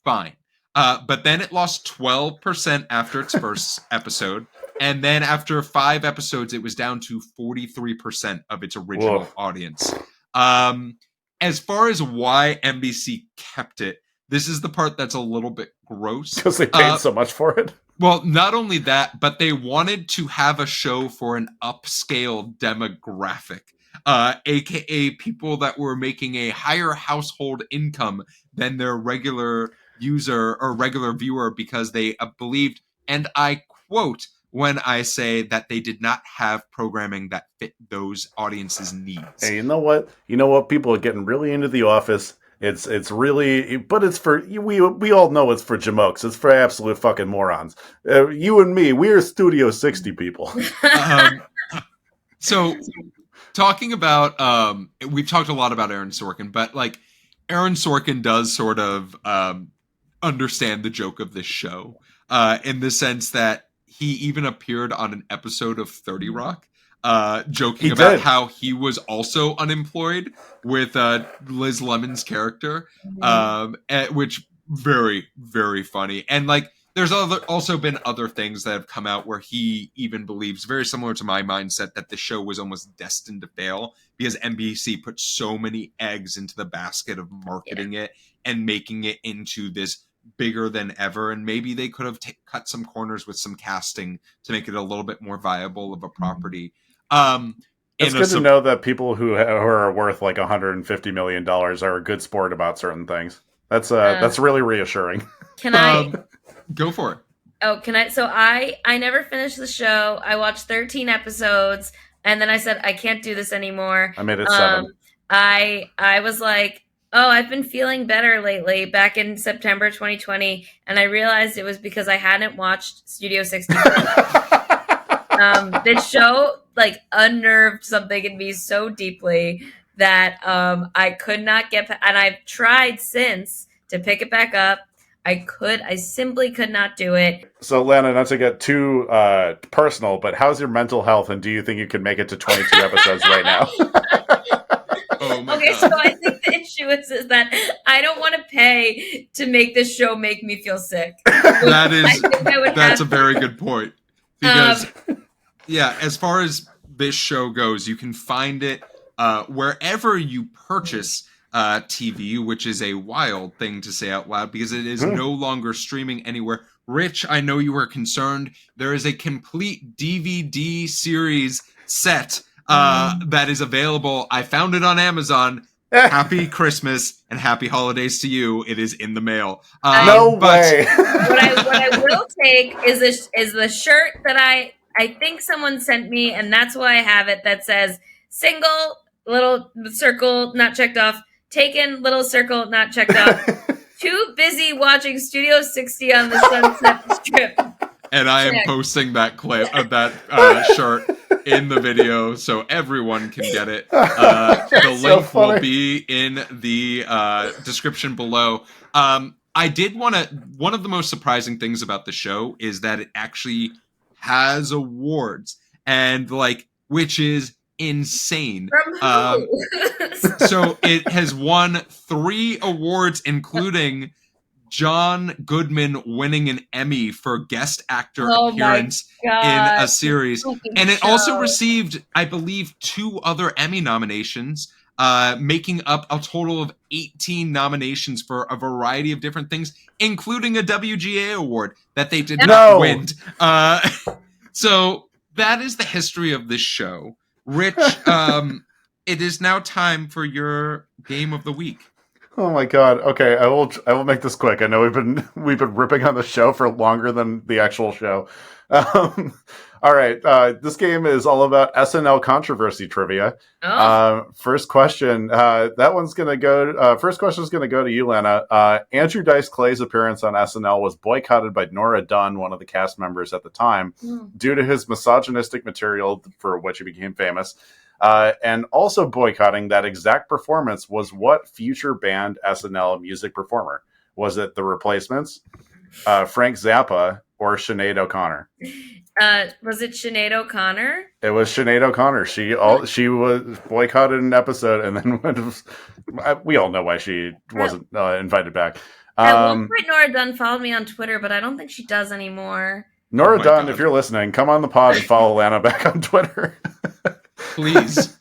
fine. But then it lost 12% after its first episode. And then after 5 episodes, it was down to 43% of its original audience. As far as why NBC kept it, this is the part that's a little bit gross. Because they paid so much for it? Well, not only that, but they wanted to have a show for an upscale demographic, aka people that were making a higher household income than their regular user or regular viewer, because they believed, and I quote, when I say that they did not have programming that fit those audiences' needs. Hey, you know what? People are getting really into The Office. It's really, but it's for, we all know it's for jamokes. It's for absolute fucking morons. You and me, we're Studio 60 people. So talking about, we've talked a lot about Aaron Sorkin, but like Aaron Sorkin does sort of understand the joke of this show in the sense that he even appeared on an episode of 30 Rock. Joking about how he was also unemployed with Liz Lemon's character, which very, very funny. And like, there's also been other things that have come out where he even believes, very similar to my mindset, that the show was almost destined to fail because NBC put so many eggs into the basket of marketing it and making it into this bigger than ever, and maybe they could have cut some corners with some casting to make it a little bit more viable of a property. It's good to know that people who are worth like $150 million are a good sport about certain things. That's really reassuring. Can I go for it? Oh, can I? So I never finished the show. I watched 13 episodes, and then I said I can't do this anymore. I made it 7. I was like, oh, I've been feeling better lately back in September 2020, and I realized it was because I hadn't watched Studio 60. This show like unnerved something in me so deeply that I could not get and I've tried since to pick it back up. I simply could not do it. So Lana, not to get too personal, but how's your mental health, and do you think you can make it to 22 episodes right now? Okay, so I think the issue is that I don't want to pay to make this show make me feel sick. That's a very good point. Because as far as this show goes, you can find it wherever you purchase TV, which is a wild thing to say out loud because it is no longer streaming anywhere. Rich, I know you were concerned. There is a complete DVD series set that is available. I found it on Amazon. Happy Christmas and happy holidays to you. It is in the mail. No way. What I will take is the shirt that I think someone sent me, and that's why I have it, that says single, little circle, not checked off, taken, little circle, not checked off, too busy watching Studio 60 on the Sunset Strip. And I am posting that clip of that shirt in the video so everyone can get it. The link will be in the description below. I did want to, one of the most surprising things about the show is that it actually has awards, and like, which is insane. From who? So it has won 3 awards, including John Goodman winning an Emmy for guest actor appearance in a series. And it also received, I believe, 2 other Emmy nominations. making up a total of 18 nominations for a variety of different things, including a WGA award that they did not win. So that is the history of this show. Rich, it is now time for your game of the week. Oh my god. Okay, I will make this quick. I know we've been ripping on the show for longer than the actual show. All right, this game is all about SNL controversy trivia. First question. That one's gonna go. First question is gonna go to you, Lana. Andrew Dice Clay's appearance on SNL was boycotted by Nora Dunn, one of the cast members at the time, due to his misogynistic material, for which he became famous. And also boycotting that exact performance was what future banned SNL music performer? Was it The Replacements, Frank Zappa, or Sinead O'Connor? Was it Sinead O'Connor? It was Sinead O'Connor. She was boycotted an episode, and then we all know why she wasn't invited back. At one point, Nora Dunn followed me on Twitter, but I don't think she does anymore. Nora Dunn, if you're listening, come on the pod and follow Lana back on Twitter. Please.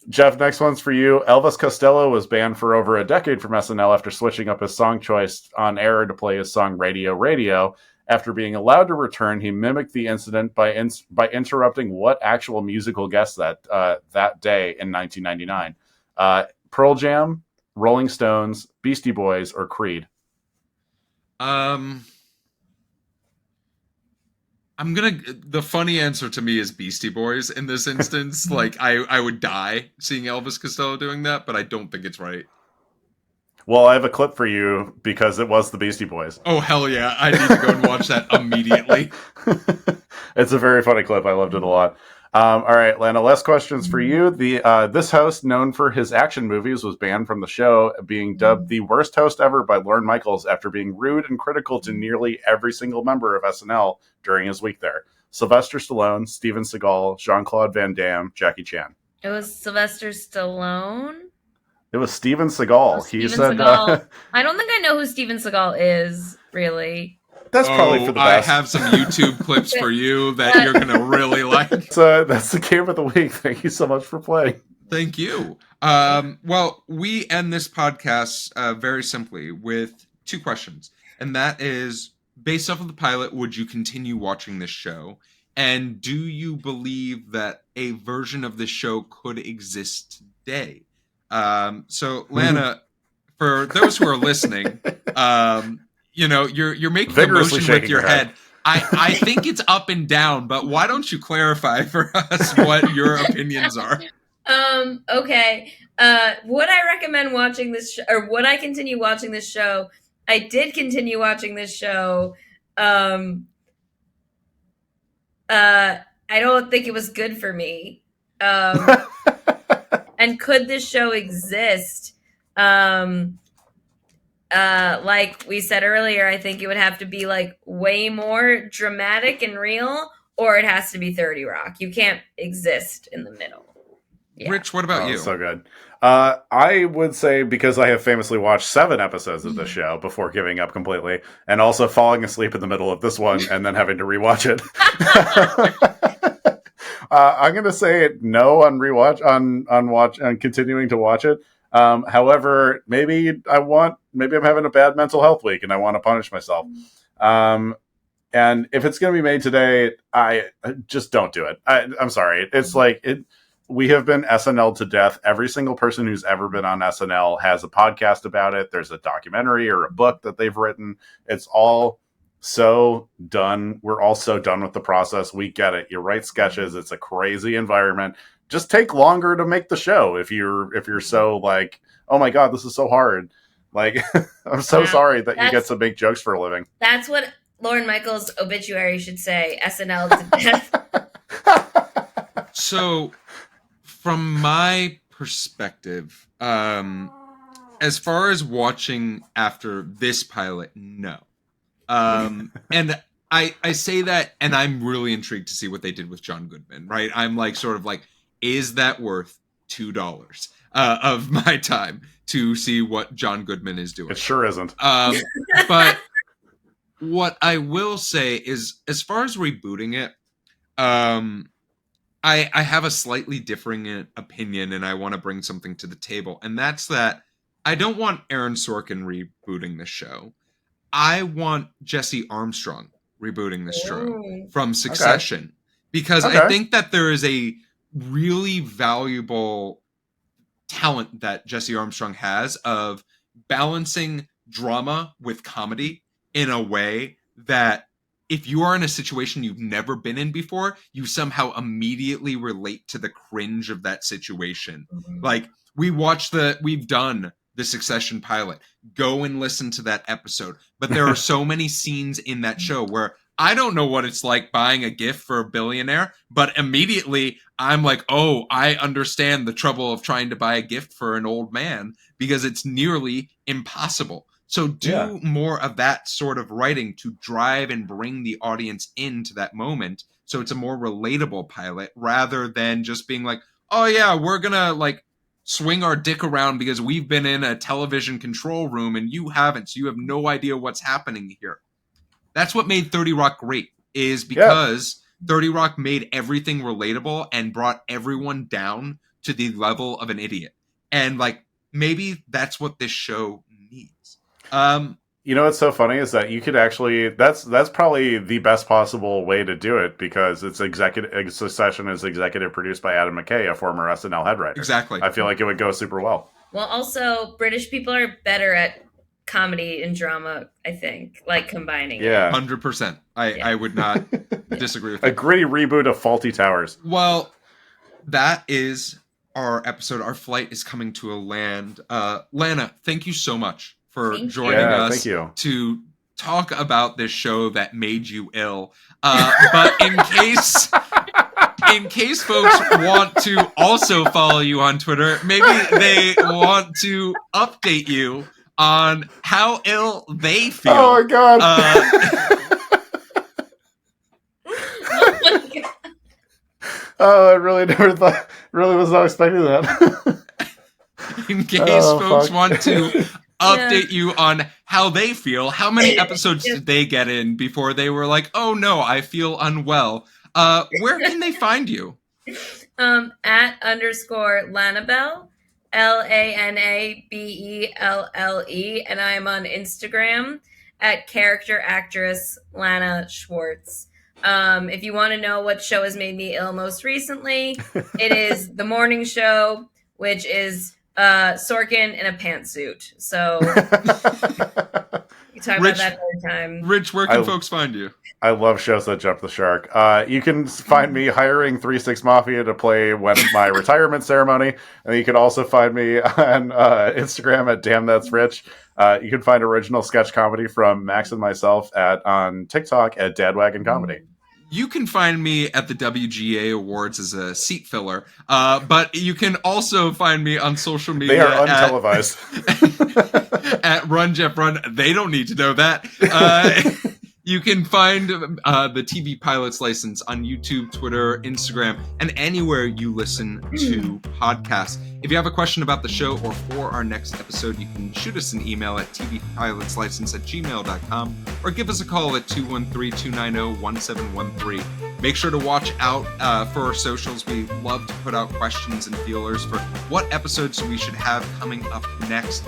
Geoff, next one's for you. Elvis Costello was banned for over a decade from SNL after switching up his song choice on air to play his song Radio Radio. After being allowed to return, he mimicked the incident by interrupting what actual musical guest that day in 1999? Pearl Jam, Rolling Stones, Beastie Boys, or Creed? The funny answer to me is Beastie Boys in this instance. Like, I would die seeing Elvis Costello doing that, but I don't think it's right. Well, I have a clip for you because it was the Beastie Boys. Oh, hell yeah. I need to go and watch that immediately. It's a very funny clip. I loved it a lot. All right, Lana, last questions for you. This host, known for his action movies, was banned from the show, being dubbed the worst host ever by Lorne Michaels after being rude and critical to nearly every single member of SNL during his week there. Sylvester Stallone, Steven Seagal, Jean-Claude Van Damme, Jackie Chan. It was Sylvester Stallone? It was Steven Seagal. Seagal. I don't think I know who Steven Seagal is, really. That's probably for the best. I have some YouTube clips for you that you're going to really like. So that's the game of the week. Thank you so much for playing. Thank you. Well, we end this podcast very simply with two questions. And that is, based off of the pilot, would you continue watching this show? And do you believe that a version of this show could exist today? So, Lana, for those who are listening, you're making a motion with your head. I think it's up and down, but why don't you clarify for us what your opinions are? Okay. Would I recommend watching this or would I continue watching this show? I did continue watching this show. I don't think it was good for me. And could this show exist? Like we said earlier, I think it would have to be like way more dramatic and real, or it has to be 30 Rock. You can't exist in the middle. Yeah. Rich, what about you? So good. I would say, because I have famously watched 7 episodes of the show before giving up completely, and also falling asleep in the middle of this one and then having to rewatch it. I'm going to say no on rewatch, on continuing to watch it. However, maybe I'm having a bad mental health week and I want to punish myself. And if it's going to be made today, I just don't do it. I'm sorry. It's like we have been SNL to death. Every single person who's ever been on SNL has a podcast about it. There's a documentary or a book that they've written. It's all so done. We're all so done with the process. We get it. You write sketches. It's a crazy environment. Just take longer to make the show if you're so like, oh my God, this is so hard. Like, I'm so sorry that you get to make jokes for a living. That's what Lorne Michaels' obituary should say. SNL to death. So, from my perspective, as far as watching after this pilot, no. And I say that, and I'm really intrigued to see what they did with John Goodman, right? I'm like, sort of like, is that worth $2 of my time to see what John Goodman is doing? It sure isn't. But what I will say is, as far as rebooting it, I have a slightly differing opinion, and I want to bring something to the table, and that's that I don't want Aaron Sorkin rebooting this show. I want Jesse Armstrong rebooting this show from Succession, because I think that there is a really valuable talent that Jesse Armstrong has of balancing drama with comedy in a way that if you are in a situation you've never been in before, you somehow immediately relate to the cringe of that situation. Mm-hmm. Like, we've done the Succession pilot. Go and listen to that episode. But there are so many scenes in that show where I don't know what it's like buying a gift for a billionaire, but immediately I'm like, oh, I understand the trouble of trying to buy a gift for an old man, because it's nearly impossible. So do more of that sort of writing to drive and bring the audience into that moment, so it's a more relatable pilot, rather than just being like, oh yeah, we're gonna like swing our dick around because we've been in a television control room and you haven't, so you have no idea what's happening here. That's what made 30 Rock great, is because 30 Rock made everything relatable and brought everyone down to the level of an idiot. And like, maybe that's what this show needs. You know what's so funny is that you could actually, that's probably the best possible way to do it, because it's Succession is executive produced by Adam McKay, a former SNL head writer. Exactly. I feel like it would go super well. Well, also British people are better at comedy and drama, I think, like combining. Yeah, 100%. I would not disagree with that. A gritty reboot of Fawlty Towers. Well, that is our episode. Our flight is coming to a land. Lana, thank you so much for joining us to talk about this show that made you ill. But in case folks want to also follow you on Twitter, maybe they want to update you on how ill they feel. Oh my god. I really never thought, really was not expecting that. In case folks want to update you on how they feel, how many episodes did they get in before they were like, oh no, I feel unwell? Where can they find you? At _Lanabelle, LANABELLE, and I'm on Instagram at character actress Lana Schwartz. If you want to know what show has made me ill most recently, it is The Morning Show, which is Sorkin in a pantsuit. So you talk about that all the time. Rich, where can folks find you? I love shows that jump the shark. You can find me hiring 3-6 Mafia to play my retirement ceremony. And you can also find me on Instagram at Damn That's Rich. You can find original sketch comedy from Max and myself on TikTok at Dadwagon Comedy. You can find me at the WGA Awards as a seat filler, but you can also find me on social media. They are untelevised. At Run Jeff Run. They don't need to know that. You can find the TV Pilot's License on YouTube, Twitter, Instagram, and anywhere you listen to podcasts. If you have a question about the show or for our next episode, you can shoot us an email at tvpilotslicense@gmail.com or give us a call at 213-290-1713. Make sure to watch out for our socials. We love to put out questions and feelers for what episodes we should have coming up next.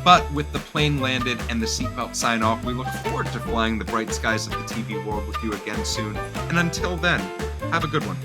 But with the plane landed and the seatbelt sign off, we look forward to flying the bright skies of the TV world with you again soon. And until then, have a good one.